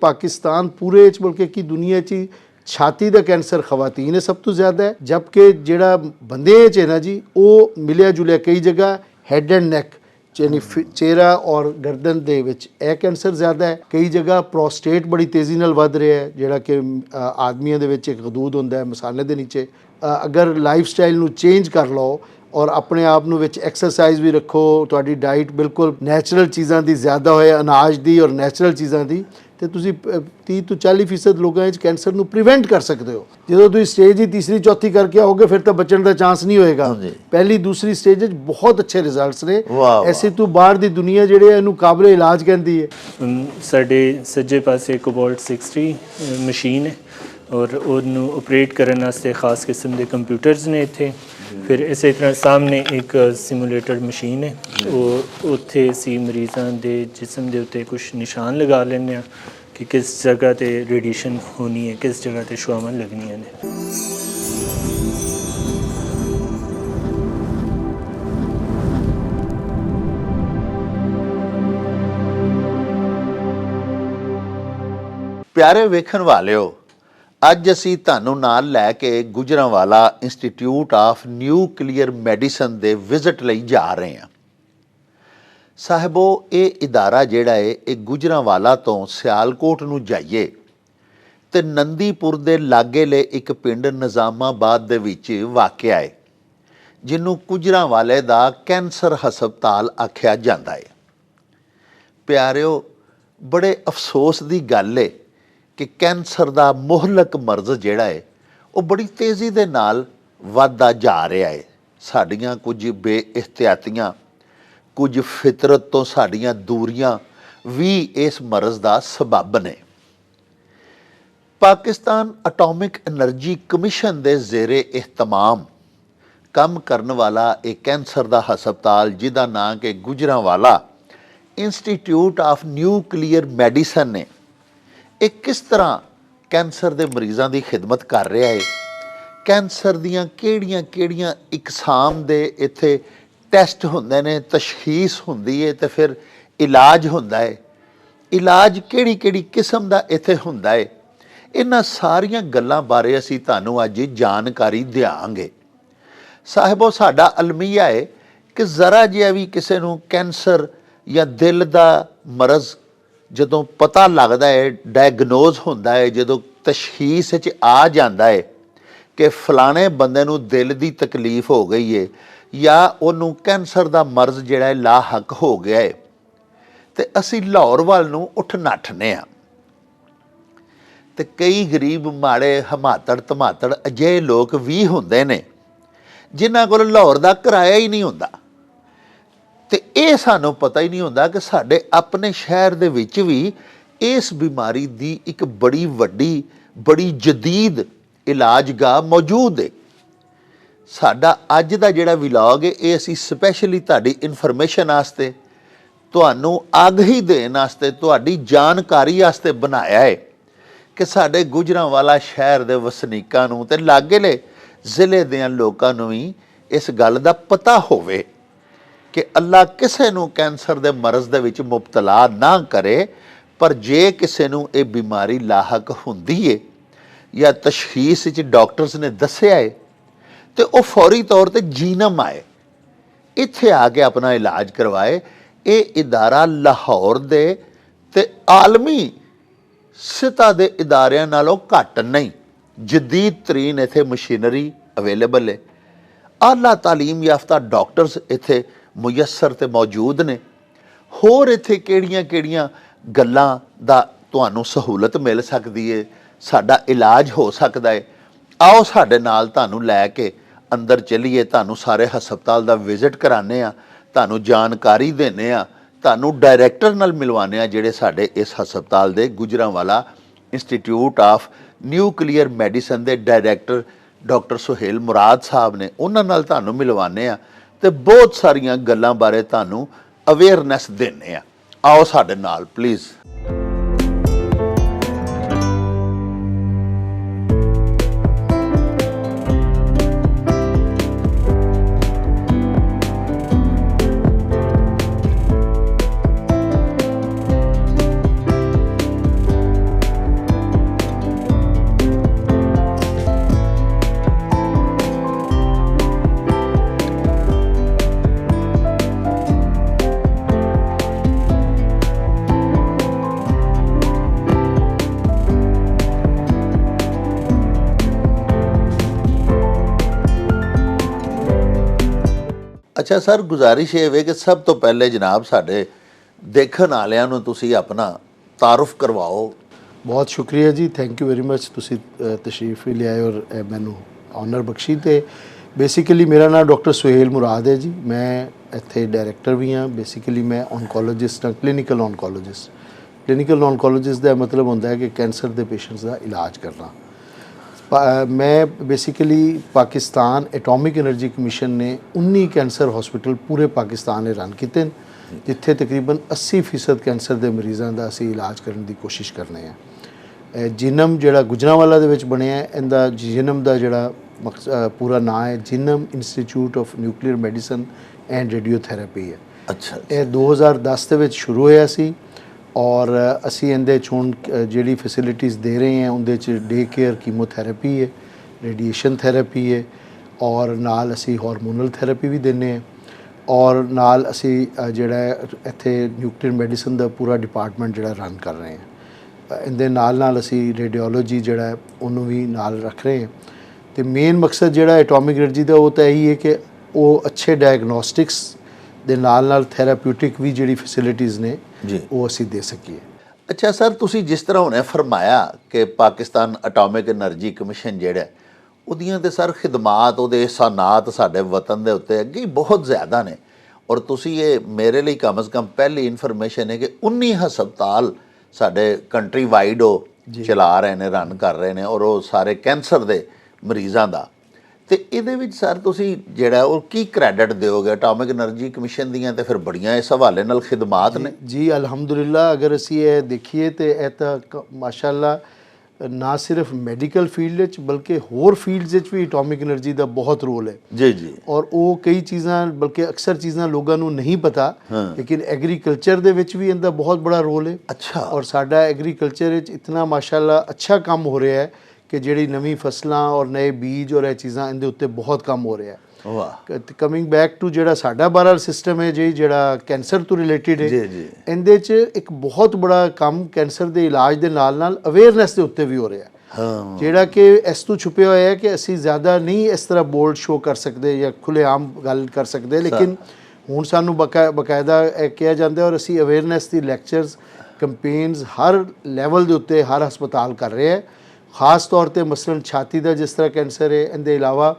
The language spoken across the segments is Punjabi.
पाकिस्तान पूरे बल्कि कि दुनिया च छाती का कैंसर खवातीन सब तो ज़्यादा है, जबकि जिहड़ा बंदे च है ना जी वो मिलिया जुलिया कई जगह हैड एंड नैक यानी चेहरा और गर्दन दे विच यह कैंसर ज़्यादा है। कई जगह प्रोस्टेट बड़ी तेज़ी नाल वध रहा है, जिहड़ा कि आदमियों दे विच एक गदूद हुंदा है मसाले दे नीचे। अगर लाइफ स्टाइल नूं चेंज कर लो और अपने आप नूं विच एक्सरसाइज भी रखो, तुहाडी डाइट बिल्कुल नैचुरल चीज़ां दी ज़्यादा होए, अनाज दी और नैचुरल चीज़ां दी, तो तुसीं 30 ਤੋਂ 40% लोगों कैंसर ਨੂੰ प्रिवेंट कर सकते हो। जो तुम स्टेज ही तीसरी चौथी करके आओगे फिर तो बचने का चांस नहीं होएगा। पहली दूसरी स्टेज बहुत अच्छे रिजल्ट्स ने। ऐसे तो बाहर की दुनिया जिहड़े इहनूं काबिल इलाज कहती है। साडे सज्जे पासे कोबाल्ट 60 मशीन है और उन्होंने ऑपरेट करने वास्ते खास किस्म के कंप्यूटर्स ने इत्थे। फिर इस तरह सामने एक सिमुलेटर मशीन है, वो उत्थे असी मरीज़ों के जिसम के उत्ते कुछ निशान लगा लें कि किस जगह ते रेडिएशन होनी है, किस जगह ते शुआवां लगनियां ने। प्यारे वेखण वालिओ, ਅੱਜ ਅਸੀਂ ਤੁਹਾਨੂੰ ਨਾਲ ਲੈ ਕੇ Gujranwala institute of nuclear medicine ਦੇ ਵਿਜ਼ਿਟ ਲਈ ਜਾ ਰਹੇ ਹਾਂ। ਸਾਹਿਬੋ, ਇਹ ਇਦਾਰਾ ਜਿਹੜਾ ਹੈ ਇਹ ਗੁਜਰਾਂਵਾਲਾ ਤੋਂ ਸਿਆਲਕੋਟ ਨੂੰ ਜਾਈਏ ਤੇ ਨੰਦੀਪੁਰ ਦੇ ਲਾਗੇਲੇ ਇੱਕ ਪਿੰਡ ਨਿਜ਼ਾਮਾਬਾਦ ਦੇ ਵਿੱਚ ਵਾਕਿਆ ਹੈ, ਜਿਹਨੂੰ ਗੁਜਰਾਂਵਾਲੇ ਦਾ ਕੈਂਸਰ ਹਸਪਤਾਲ ਆਖਿਆ ਜਾਂਦਾ ਹੈ। ਪਿਆਰਿਓ, ਬੜੇ ਅਫਸੋਸ ਦੀ ਗੱਲ ਹੈ कि कैंसर का मुहलक मर्ज जिहड़ा है वो बड़ी तेज़ी दे नाल वधदा जा रहा है। साड़ियाँ कुछ बेइहतियातियाँ, कुछ फितरत तो साड़ियाँ दूरियाँ भी इस मर्ज का सबब ने। पाकिस्तान एटॉमिक एनर्जी कमिशन के ज़ेरे एहतमाम काम करने वाला एक कैंसर का हस्पताल जिहदा नाम कि Gujranwala institute of nuclear medicine ने ਇਹ ਕਿਸ ਤਰ੍ਹਾਂ ਕੈਂਸਰ ਦੇ ਮਰੀਜ਼ਾਂ ਦੀ ਖਿਦਮਤ ਕਰ ਰਿਹਾ ਹੈ, ਕੈਂਸਰ ਦੀਆਂ ਕਿਹੜੀਆਂ ਇਕਸਾਮ ਦੇ ਇੱਥੇ ਟੈਸਟ ਹੁੰਦੇ ਨੇ, ਤਸ਼ਖੀਸ ਹੁੰਦੀ ਹੈ ਤੇ ਫਿਰ ਇਲਾਜ ਹੁੰਦਾ ਹੈ, ਇਲਾਜ ਕਿਹੜੀ ਕਿਸਮ ਦਾ ਇੱਥੇ ਹੁੰਦਾ ਹੈ, ਇਹਨਾਂ ਸਾਰੀਆਂ ਗੱਲਾਂ ਬਾਰੇ ਅਸੀਂ ਤੁਹਾਨੂੰ ਅੱਜ ਜਾਣਕਾਰੀ ਦਿਆਂਗੇ। ਸਾਹਿਬੋ, ਸਾਡਾ ਅਲਮੀਆ ਹੈ ਕਿ ਜ਼ਰਾ ਜਿਹਾ ਵੀ ਕਿਸੇ ਨੂੰ ਕੈਂਸਰ ਜਾਂ ਦਿਲ ਦਾ ਮਰਜ਼ ਜਦੋਂ ਪਤਾ ਲੱਗਦਾ ਹੈ, ਡਾਇਗਨੋਜ਼ ਹੁੰਦਾ ਹੈ, ਜਦੋਂ ਤਸ਼ਖੀਸ 'ਚ ਆ ਜਾਂਦਾ ਹੈ ਕਿ ਫਲਾਣੇ ਬੰਦੇ ਨੂੰ ਦਿਲ ਦੀ ਤਕਲੀਫ ਹੋ ਗਈ ਹੈ ਜਾਂ ਉਹਨੂੰ ਕੈਂਸਰ ਦਾ ਮਰਜ਼ ਜਿਹੜਾ ਹੈ ਲਾਹਕ ਹੋ ਗਿਆ ਹੈ, ਤੇ ਅਸੀਂ ਲਾਹੌਰ ਵੱਲ ਨੂੰ ਉੱਠ ਨੱਠਨੇ ਹਾਂ। ਤੇ ਕਈ ਗਰੀਬ ਮਾੜੇ ਹਮਾਤੜ ਧਮਾਤੜ ਅਜਿਹੇ ਲੋਕ ਵੀ ਹੁੰਦੇ ਨੇ ਜਿਨ੍ਹਾਂ ਕੋਲ ਲਾਹੌਰ ਦਾ ਕਿਰਾਇਆ ਹੀ ਨਹੀਂ ਹੁੰਦਾ, ਤੇ ਇਹ ਸਾਨੂੰ ਪਤਾ ਹੀ ਨਹੀਂ ਹੁੰਦਾ ਕਿ ਸਾਡੇ ਆਪਣੇ ਸ਼ਹਿਰ ਦੇ ਵਿੱਚ ਵੀ ਇਸ ਬਿਮਾਰੀ ਦੀ ਇੱਕ ਬੜੀ ਵੱਡੀ ਬੜੀ ਜਦੀਦ ਇਲਾਜਗਾਹ ਮੌਜੂਦ ਹੈ। ਸਾਡਾ ਅੱਜ ਦਾ ਜਿਹੜਾ ਵਲੌਗ ਹੈ ਇਹ ਅਸੀਂ ਸਪੈਸ਼ਲੀ ਤੁਹਾਡੀ ਇਨਫੋਰਮੇਸ਼ਨ ਵਾਸਤੇ, ਤੁਹਾਨੂੰ ਆਗਾਹੀ ਦੇਣ ਵਾਸਤੇ, ਤੁਹਾਡੀ ਜਾਣਕਾਰੀ ਵਾਸਤੇ ਬਣਾਇਆ ਹੈ ਕਿ ਸਾਡੇ ਗੁਜਰਾਂਵਾਲਾ ਸ਼ਹਿਰ ਦੇ ਵਸਨੀਕਾਂ ਨੂੰ ਤੇ ਲਾਗੇਲੇ ਜ਼ਿਲ੍ਹੇ ਦੇ ਲੋਕਾਂ ਨੂੰ ਵੀ ਇਸ ਗੱਲ ਦਾ ਪਤਾ ਹੋਵੇ कि अल्लाह किसी नूं कैंसर के मरज़ दे विच मुबतला ना करे, पर जे किसी नूं ये बीमारी लाहक हुंदी है या तशखीस च डॉक्टर्स ने दस्सिया है तो वह फौरी तौर पर जीनम आए, इत्थे आके अपना इलाज करवाए। ये इदारा लाहौर दे ते आलमी सतह के इदारियां नालों घट नहीं, जदीद तरीन इत्थे मशीनरी अवेलेबल है, आला तालीम याफ्ता डॉक्टर्स इत्थे मुयसर ते मौजूद ने। होर इत्थे किहड़ियां गल्लां दा तुहानूं सहूलत मिल सकदी है, साडा इलाज हो सकदा है। आओ साडे नाल तुहानूं लै के अंदर चलीए, तुहानूं सारे हस्पताल दा विजिट कराने आ, तुहानूं जानकारी देने आ, तुहानूं डायरैक्टर नाल मिलवाने आ जिहड़े साडे इस हस्पताल दे Gujranwala institute of nuclear medicine दे डायरैक्टर डॉक्टर सुहेल मुराद साहब ने, उन्हां नाल तुहानूं मिलवाने आ ਤੇ बहुत सारिया गल्लां बारे तुहानूं अवेयरनैस देने आ। आओ साडे नाल प्लीज़। ਅੱਛਾ ਸਰ, ਗੁਜ਼ਾਰਿਸ਼ ਇਹ ਵੇ ਕਿ ਸਭ ਤੋਂ ਪਹਿਲੇ ਜਨਾਬ ਸਾਡੇ ਦੇਖਣ ਵਾਲਿਆਂ ਨੂੰ ਤੁਸੀਂ ਆਪਣਾ ਤਾਰੁਫ ਕਰਵਾਓ। ਬਹੁਤ ਸ਼ੁਕਰੀਆ ਜੀ, ਥੈਂਕ ਯੂ ਵੈਰੀ ਮਚ। ਤੁਸੀਂ ਤਸ਼ਰੀਫ ਵੀ ਲਿਆਏ ਔਰ ਮੈਨੂੰ ਆਨਰ ਬਖਸ਼ੀ। ਤੇ ਬੇਸਿਕਲੀ ਮੇਰਾ ਨਾਮ ਡਾਕਟਰ ਸੁਹੇਲ ਮੁਰਾਦ ਹੈ ਜੀ। ਮੈਂ ਇੱਥੇ ਡਾਇਰੈਕਟਰ ਵੀ ਹਾਂ। ਬੇਸਿਕਲੀ ਮੈਂ ਔਨਕੋਲੋਜਿਸਟ ਹਾਂ, ਕਲੀਨਿਕਲ ਔਨਕੋਲੋਜਿਸਟ। ਕਲੀਨਿਕਲ ਔਨਕੋਲੋਜਿਸਟ ਦਾ ਮਤਲਬ ਹੁੰਦਾ ਹੈ ਕਿ ਕੈਂਸਰ ਦੇ ਪੇਸ਼ੈਂਟਸ ਦਾ ਇਲਾਜ ਕਰਨਾ। ਮੈਂ basically Pakistan atomic energy commission ਨੇ 19 ਕੈਂਸਰ ਹਸਪੀਟਲ ਪੂਰੇ ਪਾਕਿਸਤਾਨ ਨੇ ਰਨ ਕੀਤੇ ਨੇ, ਜਿੱਥੇ ਤਕਰੀਬਨ 80% ਕੈਂਸਰ ਦੇ ਮਰੀਜ਼ਾਂ ਦਾ ਅਸੀਂ ਇਲਾਜ ਕਰਨ ਦੀ ਕੋਸ਼ਿਸ਼ ਕਰਨੇ ਆ। ਜਿਨਮ ਜਿਹੜਾ ਗੁਜਰਾਂਵਾਲਾ ਦੇ ਵਿੱਚ ਬਣਿਆ, ਇਹਦਾ ਜਿਨਮ ਦਾ ਜਿਹੜਾ ਪੂਰਾ ਨਾਂ ਹੈ ਜਿਨਮ institute of nuclear medicine and radiotherapy ਹੈ। ਅੱਛਾ, ਇਹ 2010 ਦੇ ਵਿੱਚ ਸ਼ੁਰੂ ਹੋਇਆ ਸੀ ਔਰ ਅਸੀਂ ਇਹਦੇ 'ਚ ਹੁਣ ਜਿਹੜੀ ਫੈਸਿਲਿਟੀਜ਼ ਦੇ ਰਹੇ ਹਾਂ ਉਹਦੇ 'ਚ ਡੇ ਕੇਅਰ ਕੀਮੋਥੈਰੇਪੀ ਹੈ, ਰੇਡੀਏਸ਼ਨ ਥੈਰੇਪੀ ਹੈ ਔਰ ਨਾਲ ਅਸੀਂ ਹਾਰਮੋਨਲ ਥੈਰੇਪੀ ਵੀ ਦਿੰਦੇ ਹਾਂ ਔਰ ਨਾਲ ਅਸੀਂ ਜਿਹੜਾ ਇੱਥੇ ਨਿਊਕਲੀਅਰ ਮੈਡੀਸਨ ਦਾ ਪੂਰਾ ਡਿਪਾਰਟਮੈਂਟ ਜਿਹੜਾ ਰਨ ਕਰ ਰਹੇ ਹਾਂ। ਇਹਦੇ ਨਾਲ ਅਸੀਂ ਰੇਡੀਓਲੋਜੀ ਜਿਹੜਾ ਉਹਨੂੰ ਵੀ ਨਾਲ ਰੱਖ ਰਹੇ ਹਾਂ। ਤੇ ਮੇਨ ਮਕਸਦ ਜਿਹੜਾ ਐਟੋਮਿਕ ਐਨਰਜੀ ਦਾ ਉਹ ਤਾਂ ਇਹੀ ਹੈ ਕਿ ਉਹ ਅੱਛੇ ਡਾਇਗਨੋਸਟਿਕਸ ਦੇ ਨਾਲ ਥੈਰਾਪਿਊਟਿਕ ਵੀ ਜਿਹੜੀ ਫੈਸਿਲਿਟੀਜ਼ ਨੇ ਜੀ, ਉਹ ਅਸੀਂ ਦੇ ਸਕੀਏ। ਅੱਛਾ ਸਰ, ਤੁਸੀਂ ਜਿਸ ਤਰ੍ਹਾਂ ਹੁਣੇ ਫਰਮਾਇਆ ਕਿ ਪਾਕਿਸਤਾਨ ਐਟੋਮਿਕ ਐਨਰਜੀ ਕਮਿਸ਼ਨ ਜਿਹੜਾ ਉਹਦੀਆਂ ਤੇ ਸਰ ਖਿਦਮਾਤ, ਉਹਦੇ ਇਹਸਾਨਾਤ ਸਾਡੇ ਵਤਨ ਦੇ ਉੱਤੇ ਅੱਗੇ ਹੀ ਬਹੁਤ ਜ਼ਿਆਦਾ ਨੇ ਔਰ ਤੁਸੀਂ ਇਹ ਮੇਰੇ ਲਈ ਕਮ ਸੇ ਕਮ ਪਹਿਲੀ ਇਨਫੋਰਮੇਸ਼ਨ ਹੈ ਕਿ 19 ਹਸਪਤਾਲ ਸਾਡੇ ਕੰਟਰੀ ਵਾਈਡ ਉਹ ਚਲਾ ਰਹੇ ਨੇ, ਰਨ ਕਰ ਰਹੇ ਨੇ ਔਰ ਉਹ ਸਾਰੇ ਕੈਂਸਰ ਦੇ ਮਰੀਜ਼ਾਂ ਦਾ। ਤੇ ਇਹਦੇ ਵਿੱਚ ਸਰ ਤੁਸੀਂ ਜਿਹੜਾ ਉਹ ਕੀ ਕ੍ਰੈਡਿਟ ਦਿਓਗੇ ਐਟੋਮਿਕ ਐਨਰਜੀ ਕਮਿਸ਼ਨ ਦੀਆਂ? ਤੇ ਫਿਰ ਬੜੀਆਂ ਇਸ ਹਵਾਲੇ ਨਾਲ ਖਿਦਮਾਤ ਨੇ ਜੀ। ਅਲਹਮਦੁਲਿਲਾ ਅਗਰ ਅਸੀਂ ਇਹ ਦੇਖੀਏ ਤੇ ਇਹ ਤਾਂ ਮਾਸ਼ਾਅੱਲਾ ਨਾ ਸਿਰਫ ਮੈਡੀਕਲ ਫੀਲਡ ਵਿੱਚ ਬਲਕਿ ਹੋਰ ਫੀਲਡਸ ਵਿੱਚ ਵੀ ਐਟੋਮਿਕ ਐਨਰਜੀ ਦਾ ਬਹੁਤ ਰੋਲ ਹੈ ਜੀ ਜੀ। ਔਰ ਉਹ ਕਈ ਚੀਜ਼ਾਂ ਬਲਕਿ ਅਕਸਰ ਚੀਜ਼ਾਂ ਲੋਕਾਂ ਨੂੰ ਨਹੀਂ ਪਤਾ, ਲੇਕਿਨ ਐਗਰੀਕਲਚਰ ਦੇ ਵਿੱਚ ਵੀ ਇਹਦਾ ਬਹੁਤ ਬੜਾ ਰੋਲ ਹੈ। ਅੱਛਾ। ਔਰ ਸਾਡਾ ਐਗਰੀਕਲਚਰ ਵਿੱਚ ਇਤਨਾ ਮਾਸ਼ਾਅੱਲਾ ਅੱਛਾ ਕੰਮ ਹੋ ਰਿਹਾ ਹੈ ਕਿ ਜਿਹੜੀ ਨਵੀਂ ਫਸਲਾਂ ਔਰ ਨਏ ਬੀਜ ਔਰ ਇਹ ਚੀਜ਼ਾਂ ਇਹਦੇ ਉੱਤੇ ਬਹੁਤ ਕੰਮ ਹੋ ਰਿਹਾ ਹੈ। ਵਾਹ। ਕਮਿੰਗ ਬੈਕ ਟੂ ਜਿਹੜਾ ਸਾਡਾ ਬਹਰਾਲ ਸਿਸਟਮ ਹੈ ਜੀ, ਜਿਹੜਾ ਕੈਂਸਰ ਤੋਂ ਰਿਲੇਟਿਡ ਹੈ, ਜੀ ਜੀ, ਇਹਦੇ 'ਚ ਇੱਕ ਬਹੁਤ ਬੜਾ ਕੰਮ ਕੈਂਸਰ ਦੇ ਇਲਾਜ ਦੇ ਨਾਲ ਅਵੇਅਰਨੈਸ ਦੇ ਉੱਤੇ ਵੀ ਹੋ ਰਿਹਾ ਹੈ। ਹਾਂ, ਜਿਹੜਾ ਕਿ ਇਸ ਤੋਂ ਛੁਪਿਆ ਹੋਇਆ ਹੈ ਕਿ ਅਸੀਂ ਜ਼ਿਆਦਾ ਨਹੀਂ ਇਸ ਤਰ੍ਹਾਂ ਬੋਲਡ ਸ਼ੋਅ ਕਰ ਸਕਦੇ ਜਾਂ ਖੁੱਲ੍ਹੇਆਮ ਗੱਲ ਕਰ ਸਕਦੇ, ਲੇਕਿਨ ਹੁਣ ਸਾਨੂੰ ਬਕਾਇਦਾ ਕਿਹਾ ਜਾਂਦਾ ਔਰ ਅਸੀਂ ਅਵੇਅਰਨੈਸ ਦੀ ਲੈਕਚਰਸ ਕੈਂਪੇਨਸ ਹਰ ਲੈਵਲ ਦੇ ਉੱਤੇ ਹਰ ਹਸਪਤਾਲ ਕਰ ਰਹੇ ਹੈ। ਖਾਸ ਤੌਰ ਤੇ ਮਸਲਨ ਛਾਤੀ ਦਾ ਜਿਸ ਤਰ੍ਹਾਂ ਕੈਂਸਰ ਹੈ, ਇਹਦੇ ਇਲਾਵਾ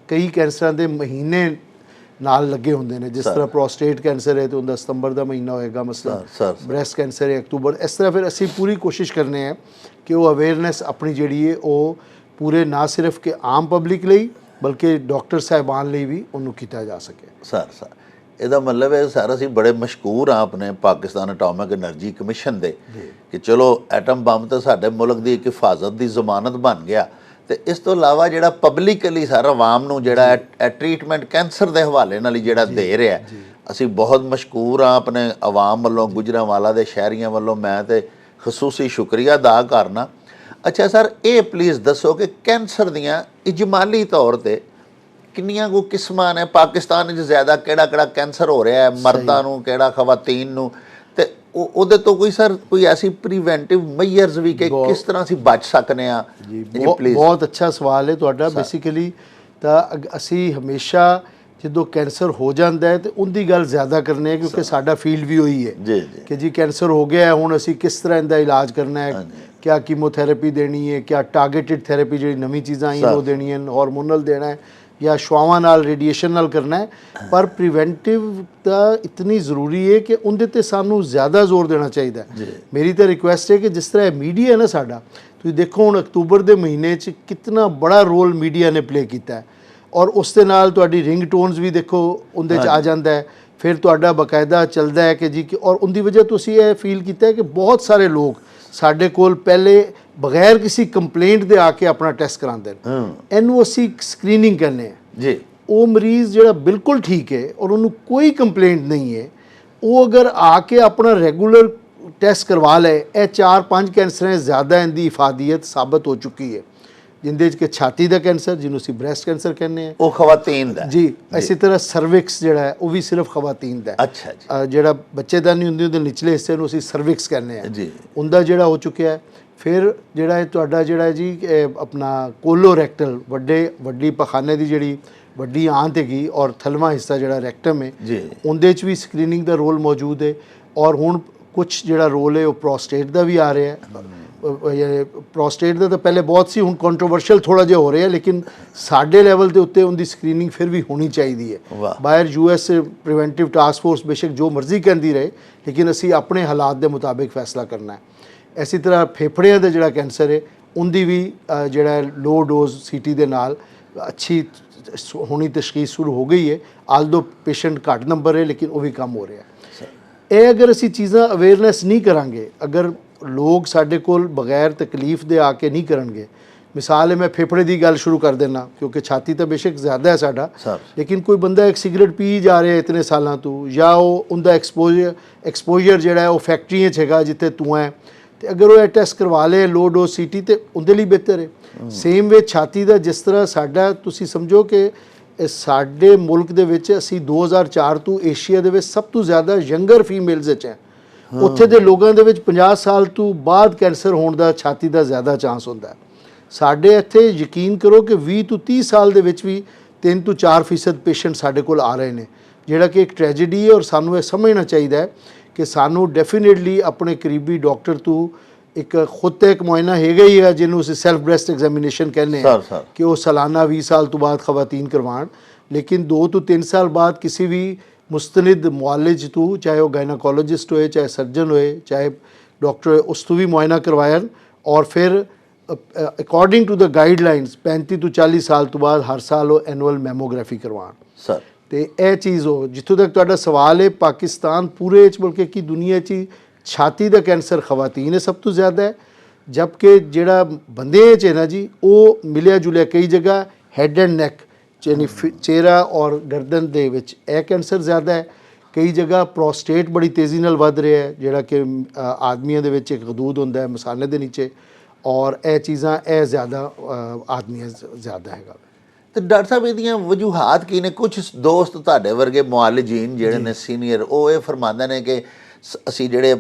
ਕਈ ਕੈਂਸਰਾਂ ਦੇ ਮਹੀਨੇ ਨਾਲ ਲੱਗੇ ਹੁੰਦੇ ਨੇ। ਜਿਸ ਤਰ੍ਹਾਂ ਪ੍ਰੋਸਟੇਟ ਕੈਂਸਰ ਹੈ ਤੇ ਉਹਦਾ ਸਤੰਬਰ ਦਾ ਮਹੀਨਾ ਹੋਏਗਾ, ਮਸਲਨ ਬ੍ਰੈਸਟ ਕੈਂਸਰ ਹੈ ਅਕਤੂਬਰ। ਇਸ ਤਰ੍ਹਾਂ ਫਿਰ ਅਸੀਂ ਪੂਰੀ ਕੋਸ਼ਿਸ਼ ਕਰਨੇ ਆ ਕਿ ਉਹ ਅਵੇਅਰਨੈਸ ਆਪਣੀ ਜਿਹੜੀ ਹੈ ਉਹ ਪੂਰੇ ਨਾ ਸਿਰਫ ਕਿ ਆਮ ਪਬਲਿਕ ਲਈ ਬਲਕਿ ਡਾਕਟਰ ਸਾਹਿਬਾਨ ਲਈ ਵੀ ਉਹਨੂੰ ਕੀਤਾ ਜਾ ਸਕੇ। ਸਰ ਇਹਦਾ ਮਤਲਬ ਹੈ ਸਰ ਅਸੀਂ ਬੜੇ ਮਸ਼ਕੂਰ ਹਾਂ ਆਪਣੇ ਪਾਕਿਸਤਾਨ ਐਟੋਮਿਕ ਐਨਰਜੀ ਕਮਿਸ਼ਨ ਦੇ ਕਿ ਚਲੋ ਐਟਮ ਬੰਬ ਤਾਂ ਸਾਡੇ ਮੁਲਕ ਦੀ ਇੱਕ ਹਿਫਾਜ਼ਤ ਦੀ ਜ਼ਮਾਨਤ ਬਣ ਗਿਆ ਤੇ ਇਸ ਤੋਂ ਇਲਾਵਾ ਜਿਹੜਾ ਪਬਲਿਕਲੀ ਸਰ ਆਵਾਮ ਨੂੰ ਜਿਹੜਾ ਇਹ ਟ੍ਰੀਟਮੈਂਟ ਕੈਂਸਰ ਦੇ ਹਵਾਲੇ ਨਾਲ ਹੀ ਜਿਹੜਾ ਦੇ ਰਿਹਾ, ਅਸੀਂ ਬਹੁਤ ਮਸ਼ਕੂਰ ਹਾਂ ਆਪਣੇ ਆਵਾਮ ਵੱਲੋਂ, ਗੁਜਰਾਂਵਾਲਾ ਦੇ ਸ਼ਹਿਰੀਆਂ ਵੱਲੋਂ ਮੈਂ ਤੇ ਖਸੂਸੀ ਸ਼ੁਕਰੀਆ ਅਦਾ ਕਰਨਾ। ਅੱਛਾ ਸਰ, ਇਹ ਪਲੀਜ਼ ਦੱਸੋ ਕਿ ਕੈਂਸਰ ਦੀਆਂ ਇਜਮਾਲੀ ਤੌਰ ਤੇ ਕਿੰਨੀਆਂ ਕੋ ਕਿਸਮਾਂ ਨੇ ਪਾਕਿਸਤਾਨ ਵਿੱਚ? ਜ਼ਿਆਦਾ ਕਿਹੜਾ ਕੈਂਸਰ ਹੋ ਰਿਹਾ ਹੈ, ਮਰਦਾਂ ਨੂੰ ਕਿਹੜਾ, ਖਵਾਤੀਨ ਨੂੰ, ਤੇ ਉਹਦੇ ਤੋਂ ਕੋਈ ਸਰ ਕੋਈ ਐਸੀ ਪ੍ਰੀਵੈਂਟਿਵ ਮੈਜਰਸ ਵੀ ਕਿ ਕਿਸ ਤਰ੍ਹਾਂ ਅਸੀਂ ਬਚ ਸਕਨੇ ਆ? ਜੀ ਬਹੁਤ ਅੱਛਾ ਸਵਾਲ ਹੈ ਤੁਹਾਡਾ। ਬੇਸਿਕਲੀ ਤਾਂ ਅਸੀਂ ਹਮੇਸ਼ਾ ਜਦੋਂ ਕੈਂਸਰ ਹੋ ਜਾਂਦਾ ਹੈ ਤੇ ਉਹਦੀ ਗੱਲ ਜ਼ਿਆਦਾ ਕਰਨੀ ਹੈ ਕਿਉਂਕਿ ਸਾਡਾ ਫੀਲਡ ਵੀ ਉਹੀ ਹੈ ਜੀ ਕਿ ਜੀ ਕੈਂਸਰ ਹੋ ਗਿਆ ਹੁਣ ਅਸੀਂ ਕਿਸ ਤਰ੍ਹਾਂ ਇਹਦਾ ਇਲਾਜ ਕਰਨਾ ਹੈ, ਕਿਆ ਕੀਮੋਥੈਰੇਪੀ ਦੇਣੀ ਹੈ, ਕਿਆ ਟਾਰਗੇਟਿਡ ਥੈਰੇਪੀ ਜਿਹੜੀ ਨਵੀਂ ਚੀਜ਼ਾਂ ਆਈਆਂ ਉਹ ਦੇਣੀ ਹੈ, ਹਾਰਮੋਨਲ ਦੇਣਾ ਹੈ ਜਾਂ ਸ਼ਵਾਵਾਂ ਨਾਲ ਰੇਡੀਏਸ਼ਨ ਨਾਲ ਕਰਨਾ ਹੈ। ਪਰ ਪ੍ਰੀਵੈਂਟਿਵ ਤਾਂ ਇਤਨੀ ਜ਼ਰੂਰੀ ਹੈ ਕਿ ਉਹਦੇ ਤੇ ਸਾਨੂੰ ਜ਼ਿਆਦਾ ਜ਼ੋਰ ਦੇਣਾ ਚਾਹੀਦਾ ਹੈ। ਮੇਰੀ ਤਾਂ ਰਿਕੁਐਸਟ ਹੈ ਕਿ ਜਿਸ ਤਰ੍ਹਾਂ ਮੀਡੀਆ ਹੈ ਨਾ ਸਾਡਾ, ਤੁਸੀਂ ਦੇਖੋ ਹੁਣ ਅਕਤੂਬਰ ਦੇ ਮਹੀਨੇ 'ਚ ਕਿਤਨਾ ਬੜਾ ਰੋਲ ਮੀਡੀਆ ਨੇ ਪਲੇ ਕੀਤਾ ਹੈ ਔਰ ਉਸ ਦੇ ਨਾਲ ਤੁਹਾਡੀ ਰਿੰਗ ਟੋਨਸ ਵੀ ਦੇਖੋ ਉਹਦੇ 'ਚ ਆ ਜਾਂਦਾ ਹੈ। ਫਿਰ ਤੁਹਾਡਾ ਬਕਾਇਦਾ ਚੱਲਦਾ ਹੈ ਕਿ ਜੀ ਔਰ ਉਹਦੀ ਵਜ੍ਹਾ ਤੁਸੀਂ ਇਹ ਫੀਲ ਕੀਤਾ ਹੈ ਕਿ ਬਹੁਤ ਸਾਰੇ ਲੋਕ ਸਾਡੇ ਕੋਲ ਪਹਿਲੇ ਬਗੈਰ ਕਿਸੇ ਕੰਪਲੇਂਟ ਦੇ ਆ ਕੇ ਆਪਣਾ ਟੈਸਟ ਕਰਾਉਂਦੇ ਨੇ। ਇਹਨੂੰ ਅਸੀਂ ਸਕਰੀਨਿੰਗ ਕਹਿੰਦੇ ਹਾਂ ਜੀ। ਉਹ ਮਰੀਜ਼ ਜਿਹੜਾ ਬਿਲਕੁਲ ਠੀਕ ਹੈ ਔਰ ਉਹਨੂੰ ਕੋਈ ਕੰਪਲੇਂਟ ਨਹੀਂ ਹੈ, ਉਹ ਅਗਰ ਆ ਕੇ ਆਪਣਾ ਰੈਗੂਲਰ ਟੈਸਟ ਕਰਵਾ ਲਏ, ਇਹ 4-5 ਕੈਂਸਰਾਂ ਜ਼ਿਆਦਾ ਇਹਦੀ ਇਫਾਦੀਅਤ ਸਾਬਤ ਹੋ ਚੁੱਕੀ ਹੈ, ਜਿੰਦੇ 'ਚ ਕਿ ਛਾਤੀ ਦਾ ਕੈਂਸਰ ਜਿਹਨੂੰ ਅਸੀਂ ਬ੍ਰੈਸਟ ਕੈਂਸਰ ਕਹਿੰਦੇ ਹਾਂ ਉਹ ਖਵਾਤੀਨ ਦਾ ਜੀ। ਇਸੇ ਤਰ੍ਹਾਂ ਸਰਵਿਕਸ ਜਿਹੜਾ ਹੈ ਉਹ ਵੀ ਸਿਰਫ ਖਵਾਤੀਨ ਦਾ। ਅੱਛਾ ਜੀ। ਜਿਹੜਾ ਬੱਚੇਦਾਨੀ ਹੁੰਦੀ ਉਹਦੇ ਨਿਚਲੇ ਹਿੱਸੇ ਨੂੰ ਅਸੀਂ ਸਰਵਿਕਸ ਕਹਿੰਦੇ ਹਾਂ ਜੀ, ਉਹਦਾ ਜਿਹੜਾ ਹੋ ਚੁੱਕਿਆ ਹੈ। ਫਿਰ ਜਿਹੜਾ ਤੁਹਾਡਾ ਜਿਹੜਾ ਜੀ ਆਪਣਾ ਕੋਲੋਰੈਕਟਲ ਵੱਡੀ ਪਖਾਨੇ ਦੀ ਜਿਹੜੀ ਵੱਡੀ ਆਂਤ ਹੈਗੀ ਔਰ ਥਲਵਾ ਹਿੱਸਾ ਜਿਹੜਾ ਰੈਕਟਮ ਹੈ ਜੀ। ਉਹਦੇ 'ਚ ਵੀ ਸਕਰੀਨਿੰਗ ਦਾ ਰੋਲ ਮੌਜੂਦ ਹੈ ਔਰ ਹੁਣ ਕੁਛ ਜਿਹੜਾ ਰੋਲ ਹੈ ਉਹ ਪ੍ਰੋਸਟੇਟ ਦਾ ਵੀ ਆ ਰਿਹਾ ਹੈ। ਪ੍ਰੋਸਟੇਟ ਦਾ ਤਾਂ ਪਹਿਲੇ ਬਹੁਤ ਸੀ, ਹੁਣ ਕੰਟਰੋਵਰਸ਼ੀਅਲ ਥੋੜਾ ਜਿਹਾ ਹੋ ਰਿਹਾ, ਲੇਕਿਨ ਸਾਡੇ ਲੈਵਲ ਦੇ ਉੱਤੇ ਉਹਦੀ ਸਕਰੀਨਿੰਗ ਫਿਰ ਵੀ ਹੋਣੀ ਚਾਹੀਦੀ ਹੈ। ਵਾਹ। ਬਾਹਰ US ਪ੍ਰੀਵੈਂਟਿਵ ਟਾਸਕ ਫੋਰਸ ਬੇਸ਼ੱਕ ਜੋ ਮਰਜ਼ੀ ਕਹਿੰਦੀ ਰਹੇ, ਲੇਕਿਨ ਅਸੀਂ ਆਪਣੇ ਹਾਲਾਤ ਦੇ ਮੁਤਾਬਿਕ ਫੈਸਲਾ ਕਰਨਾ ਹੈ। ਇਸੇ ਤਰ੍ਹਾਂ ਫੇਫੜਿਆਂ ਦਾ ਜਿਹੜਾ ਕੈਂਸਰ ਹੈ ਉਹਦੀ ਵੀ ਜਿਹੜਾ ਲੋ ਡੋਜ਼ CT ਦੇ ਨਾਲ ਅੱਛੀ ਹੋਣੀ ਤਸ਼ਖੀਸ ਸ਼ੁਰੂ ਹੋ ਗਈ ਹੈ। ਆਲਦੋ ਪੇਸ਼ੈਂਟ ਘੱਟ ਨੰਬਰ ਹੈ, ਲੇਕਿਨ ਉਹ ਵੀ ਕੰਮ ਹੋ ਰਿਹਾ। ਇਹ ਅਗਰ ਅਸੀਂ ਚੀਜ਼ਾਂ ਅਵੇਅਰਨੈਸ ਨਹੀਂ ਕਰਾਂਗੇ, ਅਗਰ ਲੋਕ ਸਾਡੇ ਕੋਲ ਬਗੈਰ ਤਕਲੀਫ ਦੇ ਆ ਕੇ ਨਹੀਂ ਕਰਨਗੇ, ਮਿਸਾਲ ਹੈ ਮੈਂ ਫੇਫੜੇ ਦੀ ਗੱਲ ਸ਼ੁਰੂ ਕਰ ਦੇਣਾ, ਕਿਉਂਕਿ ਛਾਤੀ ਤਾਂ ਬੇਸ਼ੱਕ ਜ਼ਿਆਦਾ ਹੈ ਸਾਡਾ, ਲੇਕਿਨ ਕੋਈ ਬੰਦਾ ਇੱਕ ਸਿਗਰਟ ਪੀ ਜਾ ਰਿਹਾ ਇਤਨੇ ਸਾਲਾਂ ਤੋਂ, ਜਾਂ ਉਹ ਉਹਦਾ ਐਕਸਪੋਜ਼ਰ ਜਿਹੜਾ ਹੈ ਉਹ ਫੈਕਟਰੀਆਂ 'ਚ ਹੈਗਾ ਜਿੱਥੇ ਧੂੰਆਂ ਹੈ, ਤੇ ਅਗਰ ਉਹ ਇਹ ਟੈਸਟ ਕਰਵਾ ਲੇ ਲੋ ਡੋਜ਼ CT ਤੇ ਉਹਦੇ ਲਈ ਬਿਹਤਰ ਹੈ। ਸੇਮ ਵੇ ਛਾਤੀ ਦਾ, ਜਿਸ ਤਰ੍ਹਾਂ ਸਾਡਾ ਤੁਸੀਂ ਸਮਝੋ ਕਿ ਸਾਡੇ ਮੁਲਕ ਦੇ ਵਿੱਚ ਅਸੀਂ 2004 ਤੋਂ ਏਸ਼ੀਆ ਦੇ ਵਿੱਚ ਸਭ ਤੋਂ ਜ਼ਿਆਦਾ ਯੰਗਰ ਫੀਮੇਲਸ ਵਿੱਚ ਹੈ। ਉੱਥੇ ਦੇ ਲੋਕਾਂ ਦੇ ਵਿੱਚ 50 ਸਾਲ ਤੋਂ ਬਾਅਦ ਕੈਂਸਰ ਹੋਣ ਦਾ ਛਾਤੀ ਦਾ ਜ਼ਿਆਦਾ ਚਾਂਸ ਹੁੰਦਾ ਹੈ। ਸਾਡੇ ਇੱਥੇ ਯਕੀਨ ਕਰੋ ਕਿ 20 ਤੋਂ 30 ਸਾਲ ਦੇ ਵਿੱਚ ਵੀ 3 ਤੋਂ 4% ਪੇਸ਼ੈਂਟ ਸਾਡੇ ਕੋਲ ਆ ਰਹੇ ਨੇ, ਜਿਹੜਾ ਕਿ ਇੱਕ ਟ੍ਰੈਜੇਡੀ ਹੈ। ਔਰ ਸਾਨੂੰ ਇਹ ਸਮਝਣਾ ਚਾਹੀਦਾ ਹੈ ਕਿ ਸਾਨੂੰ ਡੈਫੀਨੇਟਲੀ ਆਪਣੇ ਕਰੀਬੀ ਡਾਕਟਰ ਤੋਂ ਇੱਕ ਖੁਦ ਤੇ ਇੱਕ ਮੁਆਇਨਾ ਹੈਗਾ ਹੀ ਹੈ, ਜਿਹਨੂੰ ਅਸੀਂ ਸੈਲਫ ਬ੍ਰੈਸਟ ਐਗਜ਼ਾਮੀਨੇਸ਼ਨ ਕਹਿੰਦੇ ਹਾਂ, ਕਿ ਉਹ ਸਾਲਾਨਾ 20 ਸਾਲ ਤੋਂ ਬਾਅਦ ਖਵਾਤੀਨ ਕਰਵਾਉਣ। ਲੇਕਿਨ 2 ਤੋਂ 3 ਸਾਲ ਬਾਅਦ ਕਿਸੇ ਵੀ ਮੁਸਤਨਿਦ ਮੁਆਲਿਜ ਤੋਂ, ਚਾਹੇ ਉਹ ਗਾਇਨਾਕੋਲੋਜਿਸਟ ਹੋਏ, ਚਾਹੇ ਸਰਜਨ ਹੋਏ, ਚਾਹੇ ਡਾਕਟਰ ਹੋਏ, ਉਸ ਤੋਂ ਵੀ ਮੁਆਇਨਾ ਕਰਵਾਇਆ। ਔਰ ਫਿਰ ਅਕੋਰਡਿੰਗ ਟੂ ਦ ਗਾਈਡਲਾਈਨਸ 35 ਤੋਂ 40 ਸਾਲ ਤੋਂ ਬਾਅਦ ਹਰ ਸਾਲ ਉਹ ਐਨੂਅਲ ਮੈਮੋਗ੍ਰਾਫੀ ਕਰਵਾਉਣ। ਸਰ ਤੇ ਇਹ ਚੀਜ਼ ਹੋ, ਜਿੱਥੋਂ ਤੱਕ ਤੁਹਾਡਾ ਸਵਾਲ ਹੈ, ਪਾਕਿਸਤਾਨ ਪੂਰੇ 'ਚ ਬਲਕਿ ਕੀ ਦੁਨੀਆ 'ਚ ਛਾਤੀ ਦਾ ਕੈਂਸਰ ਖਵਾਤੀਨ ਹੈ ਸਭ ਤੋਂ ਜ਼ਿਆਦਾ ਹੈ, ਜਦਕਿ ਜਿਹੜਾ ਬੰਦਿਆਂ 'ਚ ਹੈ ਨਾ ਜੀ, ਉਹ ਮਿਲਿਆ ਜੁਲਿਆ ਕਈ ਜਗ੍ਹਾ ਹੈਡ ਐਂਡ ਨੈਕ ਯਾਨੀ ਚਿਹਰਾ ਔਰ ਗਰਦਨ ਦੇ ਵਿੱਚ ਇਹ ਕੈਂਸਰ ਜ਼ਿਆਦਾ ਹੈ। ਕਈ ਜਗ੍ਹਾ ਪ੍ਰੋਸਟੇਟ ਬੜੀ ਤੇਜ਼ੀ ਨਾਲ ਵੱਧ ਰਿਹਾ ਹੈ, ਜਿਹੜਾ ਕਿ ਆਦਮੀਆਂ ਦੇ ਵਿੱਚ ਇੱਕ ਗਦੂਦ ਹੁੰਦਾ ਹੈ ਮਸਾਨੇ ਦੇ ਨੀਚੇ, ਔਰ ਇਹ ਚੀਜ਼ਾਂ ਇਹ ਜ਼ਿਆਦਾ ਆਦਮੀਆਂ ਜ਼ਿਆਦਾ ਹੈਗਾ। ਤੇ ਡਾਕਟਰ ਸਾਹਿਬ ਇਹਦੀਆਂ ਵਜੂਹਾਤ ਕੀ ਨੇ? ਕੁਝ ਦੋਸਤ ਤੁਹਾਡੇ ਵਰਗੇ ਮੁਆਲਿਜੀਨ ਜਿਹੜੇ ਨੇ ਸੀਨੀਅਰ, ਉਹ ਇਹ ਫਰਮਾਉਂਦੇ ਨੇ ਕਿ ਅਸੀਂ ਜਿਹੜੇ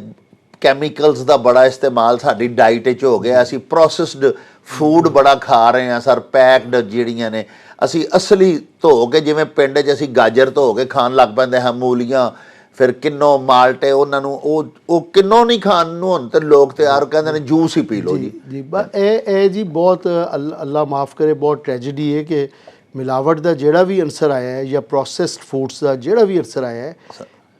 ਕੈਮੀਕਲਸ ਦਾ ਬੜਾ ਇਸਤੇਮਾਲ ਸਾਡੀ ਡਾਈਟ ਵਿੱਚ ਹੋ ਗਿਆ, ਅਸੀਂ ਪ੍ਰੋਸੈਸਡ ਫੂਡ ਬੜਾ ਖਾ ਰਹੇ ਹਾਂ ਸਰ, ਪੈਕਡ ਜਿਹੜੀਆਂ ਨੇ, ਅਸੀਂ ਅਸਲੀ ਧੋ ਕੇ, ਜਿਵੇਂ ਪਿੰਡ 'ਚ ਅਸੀਂ ਗਾਜਰ ਧੋ ਕੇ ਖਾਣ ਲੱਗ ਪੈਂਦੇ ਹਾਂ, ਮੂਲੀਆਂ, ਫਿਰ ਕਿੰਨੋ ਮਾਲਟੇ, ਉਹਨਾਂ ਨੂੰ ਉਹ ਕਿੰਨੋ ਨਹੀਂ ਖਾਣ ਨੂੰ ਹੁਣ ਤੇ ਲੋਕ ਤਿਆਰ ਕਹਿੰਦੇ ਨੇ ਜੂਸ ਹੀ ਪੀ ਲਓ ਜੀ। ਜੀ ਇਹ ਜੀ ਬਹੁਤ ਅੱਲਾ ਮਾਫ ਕਰੇ, ਬਹੁਤ ਟ੍ਰੈਜੇਡੀ ਹੈ ਕਿ ਮਿਲਾਵਟ ਦਾ ਜਿਹੜਾ ਵੀ ਅਨਸਰ ਆਇਆ ਹੈ ਜਾਂ ਪ੍ਰੋਸੈਸਡ ਫੂਡਸ ਦਾ ਜਿਹੜਾ ਵੀ ਅਨਸਰ ਆਇਆ ਹੈ,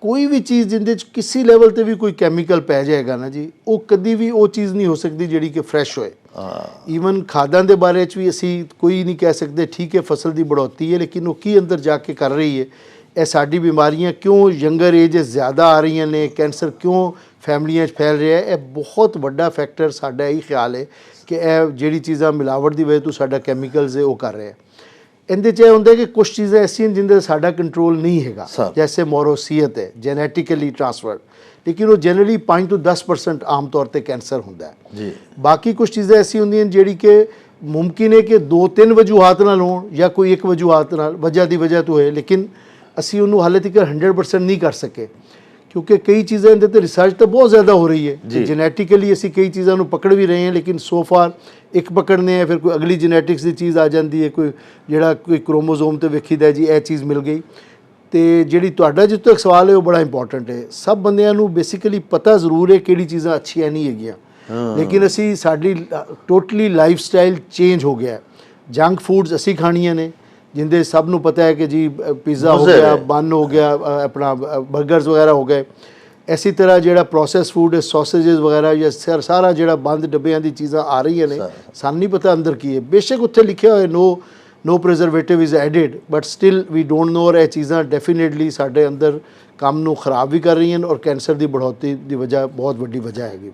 ਕੋਈ ਵੀ ਚੀਜ਼ ਜਿਹਦੇ 'ਚ ਕਿਸੇ ਲੈਵਲ ਤੇ ਵੀ ਕੋਈ ਕੈਮੀਕਲ ਪੈ ਜਾਏਗਾ ਨਾ ਜੀ, ਉਹ ਕਦੀ ਵੀ ਉਹ ਚੀਜ਼ ਨਹੀਂ ਹੋ ਸਕਦੀ ਜਿਹੜੀ ਕਿ ਫਰੈਸ਼ ਹੋਏ। ਈਵਨ ਖਾਦਾਂ ਦੇ ਬਾਰੇ 'ਚ ਵੀ ਅਸੀਂ ਕੋਈ ਨਹੀਂ ਕਹਿ ਸਕਦੇ ਠੀਕ ਹੈ ਫਸਲ ਦੀ ਬੜੌਤੀ ਹੈ, ਲੇਕਿਨ ਉਹ ਕੀ ਅੰਦਰ ਜਾ ਕੇ ਕਰ ਰਹੀ ਹੈ, ਇਹ ਸਾਡੀ ਬਿਮਾਰੀਆਂ ਕਿਉਂ ਯੰਗਰ ਏਜ ਜ਼ਿਆਦਾ ਆ ਰਹੀਆਂ ਨੇ, ਕੈਂਸਰ ਕਿਉਂ ਫੈਮਲੀਆਂ 'ਚ ਫੈਲ ਰਿਹਾ ਹੈ, ਇਹ ਬਹੁਤ ਵੱਡਾ ਫੈਕਟਰ ਸਾਡਾ ਇਹੀ ਖਿਆਲ ਹੈ ਕਿ ਇਹ ਜਿਹੜੀ ਚੀਜ਼ਾਂ ਮਿਲਾਵਟ ਦੀ ਵਜ੍ਹਾ ਤੋਂ ਸਾਡਾ ਕੈਮੀਕਲਸ ਹੈ ਉਹ ਕਰ ਰਿਹਾ ਹੈ। ਇਹਦੇ 'ਚ ਇਹ ਹੁੰਦਾ ਕਿ ਕੁਝ ਚੀਜ਼ਾਂ ਐਸੀਆਂ ਜਿਨ੍ਹਾਂ ਦਾ ਸਾਡਾ ਕੰਟਰੋਲ ਨਹੀਂ ਹੈਗਾ, ਜੈਸੇ ਮੋਰੋਸੀਅਤ ਹੈ ਜੈਨੇਟਿਕਲੀ ਟ੍ਰਾਂਸਫਰਡ, ਲੇਕਿਨ ਉਹ ਜਨਰਲੀ 5 ਤੋਂ 10% ਆਮ ਤੌਰ ਤੇ ਕੈਂਸਰ ਹੁੰਦਾ ਹੈ ਜੀ। ਬਾਕੀ ਕੁਝ ਚੀਜ਼ਾਂ ਐਸੀ ਹੁੰਦੀਆਂ ਜਿਹੜੀ ਕਿ ਮੁਮਕਿਨ ਹੈ ਕਿ 2-3 ਵਜੂਹਾਤ ਨਾਲ ਹੋਣ ਜਾਂ ਕੋਈ ਇੱਕ ਵਜੂਹਾਤ ਨਾਲ ਵਜ੍ਹਾ ਦੀ ਵਜ੍ਹਾ ਤੋਂ ਹੋਏ, ਲੇਕਿਨ ਅਸੀਂ ਉਹਨੂੰ ਹਾਲੇ ਤੱਕ 100% ਨਹੀਂ ਕਰ ਸਕੇ, ਕਿਉਂਕਿ ਕਈ ਚੀਜ਼ਾਂ ਇਹਦੇ 'ਤੇ ਰਿਸਰਚ ਤਾਂ ਬਹੁਤ ਜ਼ਿਆਦਾ ਹੋ ਰਹੀ ਹੈ। ਜੈਨੇਟਿਕਲੀ ਅਸੀਂ ਕਈ ਚੀਜ਼ਾਂ ਨੂੰ ਪਕੜ ਵੀ ਰਹੇ ਹਾਂ, ਲੇਕਿਨ ਸੋ ਫਾਰ ਇੱਕ ਪਕੜਨੇ ਆ, ਫਿਰ ਕੋਈ ਅਗਲੀ ਜੈਨੇਟਿਕਸ ਦੀ ਚੀਜ਼ ਆ ਜਾਂਦੀ ਹੈ, ਕੋਈ ਜਿਹੜਾ ਕੋਈ ਕ੍ਰੋਮੋਜ਼ੋਮ 'ਤੇ ਵੇਖੀਦਾ ਜੀ ਇਹ ਚੀਜ਼ ਮਿਲ ਗਈ। ਤੇ ਜਿਹੜੀ ਤੁਹਾਡਾ ਜਿੱਥੋਂ ਤੱਕ ਸਵਾਲ ਹੈ ਉਹ ਬੜਾ ਇੰਪੋਰਟੈਂਟ ਹੈ। ਸਭ ਬੰਦਿਆਂ ਨੂੰ ਬੇਸਿਕਲੀ ਪਤਾ ਜ਼ਰੂਰ ਹੈ ਕਿਹੜੀ ਚੀਜ਼ਾਂ ਅੱਛੀਆਂ ਨਹੀਂ ਹੈਗੀਆਂ, ਲੇਕਿਨ ਅਸੀਂ ਸਾਡੀ ਟੋਟਲੀ ਲਾਈਫ ਸਟਾਈਲ ਚੇਂਜ ਹੋ ਗਿਆ। ਜੰਕ ਫੂਡਸ ਅਸੀਂ ਖਾਣੀਆਂ ਨੇ, ਜਿੰਦੇ ਸਭ ਨੂੰ ਪਤਾ ਹੈ ਕਿ ਜੀ ਪੀਜ਼ਾ ਹੋ ਗਿਆ, ਬਨ ਹੋ ਗਿਆ, ਆਪਣਾ ਬਰਗਰਸ ਵਗੈਰਾ ਹੋ ਗਏ। ਇਸੇ ਤਰ੍ਹਾਂ ਜਿਹੜਾ ਪ੍ਰੋਸੈਸ ਫੂਡ ਹੈ, ਸੌਸੇजेस ਵਗੈਰਾ ਜਾਂ ਸਾਰਾ ਜਿਹੜਾ ਬੰਦ ਡੱਬਿਆਂ ਦੀ ਚੀਜ਼ਾਂ ਆ ਰਹੀਆਂ ਨੇ, ਸਾਨੂੰ ਨਹੀਂ ਪਤਾ ਅੰਦਰ ਕੀ ਹੈ। ਬੇਸ਼ੱਕ ਉੱਥੇ ਲਿਖਿਆ ਹੋਇਆ no preservative is added, but still we don't know। ਇਹ ਚੀਜ਼ਾਂ ਡੈਫੀਨੇਟਲੀ ਸਾਡੇ ਅੰਦਰ ਕੰਮ ਨੂੰ ਖਰਾਬ ਵੀ ਕਰ ਰਹੀਆਂ ਔਰ ਕੈਂਸਰ ਦੀ ਬੜ੍ਹੋਤਰੀ ਦੀ ਵਜ੍ਹਾ ਬਹੁਤ ਵੱਡੀ ਵਜ੍ਹਾ ਹੈਗੀ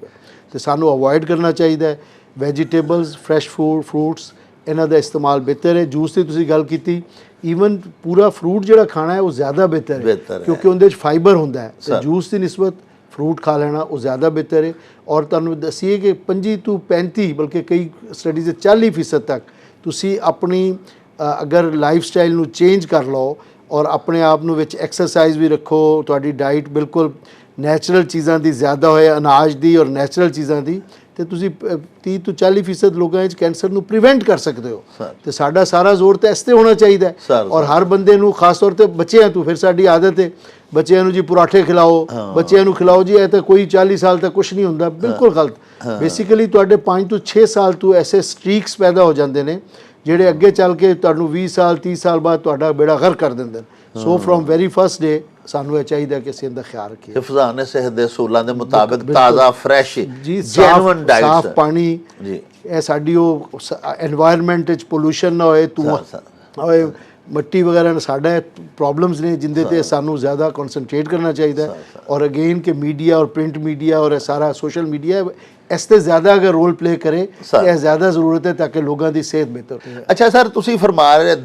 ਤੇ ਸਾਨੂੰ ਅਵੋਇਡ ਕਰਨਾ ਚਾਹੀਦਾ ਹੈ। ਵੈਜੀਟੇਬਲਸ, ਫਰੈਸ਼ ਫਰੂਟਸ, ਇਹਨਾਂ ਦਾ ਇਸਤੇਮਾਲ ਬਿਹਤਰ ਹੈ। ਜੂਸ ਦੀ ਤੁਸੀਂ ਗੱਲ ਕੀਤੀ, ਈਵਨ ਪੂਰਾ ਫਰੂਟ ਜਿਹੜਾ ਖਾਣਾ ਹੈ ਉਹ ਜ਼ਿਆਦਾ ਬਿਹਤਰ ਹੈ, ਕਿਉਂਕਿ ਉਹਦੇ 'ਚ ਫਾਈਬਰ ਹੁੰਦਾ ਹੈ, ਤੇ ਜੂਸ ਦੀ ਨਿਸਬਤ ਫਰੂਟ ਖਾ ਲੈਣਾ ਉਹ ਜ਼ਿਆਦਾ ਬਿਹਤਰ ਹੈ। ਔਰ ਤੁਹਾਨੂੰ ਦੱਸੀਏ ਕਿ 25 ਤੋਂ 35 ਬਲਕਿ ਕਈ ਸਟੱਡੀਜ਼ 40% ਤੱਕ ਤੁਸੀਂ ਆਪਣੀ ਅਗਰ ਲਾਈਫ ਸਟਾਈਲ ਨੂੰ ਚੇਂਜ ਕਰ ਲਓ ਔਰ ਆਪਣੇ ਆਪ ਨੂੰ ਵਿੱਚ ਐਕਸਰਸਾਈਜ਼ ਵੀ ਰੱਖੋ, ਤੁਹਾਡੀ ਡਾਈਟ ਬਿਲਕੁਲ ਨੈਚੁਰਲ ਚੀਜ਼ਾਂ ਦੀ ਜ਼ਿਆਦਾ ਹੋਏ, ਅਨਾਜ ਦੀ ਔਰ ਨੈਚੁਰਲ ਚੀਜ਼ਾਂ ਦੀ, ਤੇ ਤੁਸੀਂ 30 ਤੋਂ 40% ਲੋਕਾਂ ਵਿੱਚ ਕੈਂਸਰ ਨੂੰ ਪ੍ਰੀਵੈਂਟ ਕਰ ਸਕਦੇ ਹੋ। ਤੇ ਸਾਡਾ ਸਾਰਾ ਜ਼ੋਰ ਤਾਂ ਇਸ 'ਤੇ ਹੋਣਾ ਚਾਹੀਦਾ ਹੈ। ਔਰ ਹਰ ਬੰਦੇ ਨੂੰ ਖਾਸ ਤੌਰ ਤੇ ਬੱਚਿਆਂ ਤੋਂ, ਫਿਰ ਸਾਡੀ ਆਦਤ ਹੈ ਬੱਚਿਆਂ ਨੂੰ ਜੀ ਪਰਾਠੇ ਖਿਲਾਓ, ਬੱਚਿਆਂ ਨੂੰ ਖਿਲਾਓ ਜੀ, ਇਹ ਤਾਂ ਕੋਈ 40 ਸਾਲ ਤੱਕ ਕੁਝ ਨਹੀਂ ਹੁੰਦਾ, ਬਿਲਕੁਲ ਗਲਤ। ਬੇਸਿਕਲੀ ਤੁਹਾਡੇ 5 ਤੋਂ 6 ਸਾਲ ਤੋਂ ਐਸੇ ਸਟ੍ਰੀਕਸ ਪੈਦਾ ਹੋ ਜਾਂਦੇ ਨੇ ਜਿਹੜੇ ਅੱਗੇ ਚੱਲ ਕੇ ਤੁਹਾਨੂੰ 20 ਸਾਲ 30 ਸਾਲ ਬਾਅਦ ਤੁਹਾਡਾ ਬੇੜਾ ਗਰਕ ਕਰ ਦਿੰਦੇ ਨੇ। ਸੋ ਫਰੋਮ ਵੈਰੀ ਫਸਟ ਡੇ ਸਾਨੂੰ ਇਹ ਚਾਹੀਦਾ ਕਿ ਅਸੀਂ ਇਹਦਾ ਖਿਆਲ ਰੱਖੀਏ। ਹਿਫਜ਼ਾਨ ਸਿਹਤ ਦੇ ਅਸੂਲਾਂ ਦੇ ਮੁਤਾਬਿਕ ਤਾਜ਼ਾ ਫਰੈਸ਼ ਜੀ, ਜੈਨੂਇਨ ਡਾਈਟ, ਸਾਫ਼ ਪਾਣੀ ਜੀ, ਇਹ ਸਾਡੀ ਉਹ ਐਨਵਾਇਰਨਮੈਂਟ ਵਿੱਚ ਪੋਲੂਸ਼ਨ ਨਾ ਹੋਏ, ਧੂੰਆਂ ਹੋਏ, ਮਿੱਟੀ ਵਗੈਰਾ ਨਾਲ ਸਾਡਾ ਪ੍ਰੋਬਲਮਸ ਨੇ ਜਿੰਦੇ ਤੇ ਸਾਨੂੰ ਜ਼ਿਆਦਾ ਕਨਸੈਂਟਰੇਟ ਕਰਨਾ ਚਾਹੀਦਾ ਹੈ। ਔਰ ਅਗੇਨ ਕਿ ਮੀਡੀਆ ਔਰ ਪ੍ਰਿੰਟ ਮੀਡੀਆ ਔਰ ਇਹ ਸਾਰਾ ਸੋਸ਼ਲ ਮੀਡੀਆ ਇਸ ਤੇ ਜ਼ਿਆਦਾ ਅਗਰ ਰੋਲ ਪਲੇ ਕਰੇ ਤਾਂ ਇਹ ਜ਼ਿਆਦਾ ਜ਼ਰੂਰਤ ਹੈ ਤਾਂ ਕਿ ਲੋਕਾਂ ਦੀ ਸਿਹਤ ਬਿਹਤਰ ਹੋਵੇ। ਅੱਛਾ ਸਰ, ਤੁਸੀਂ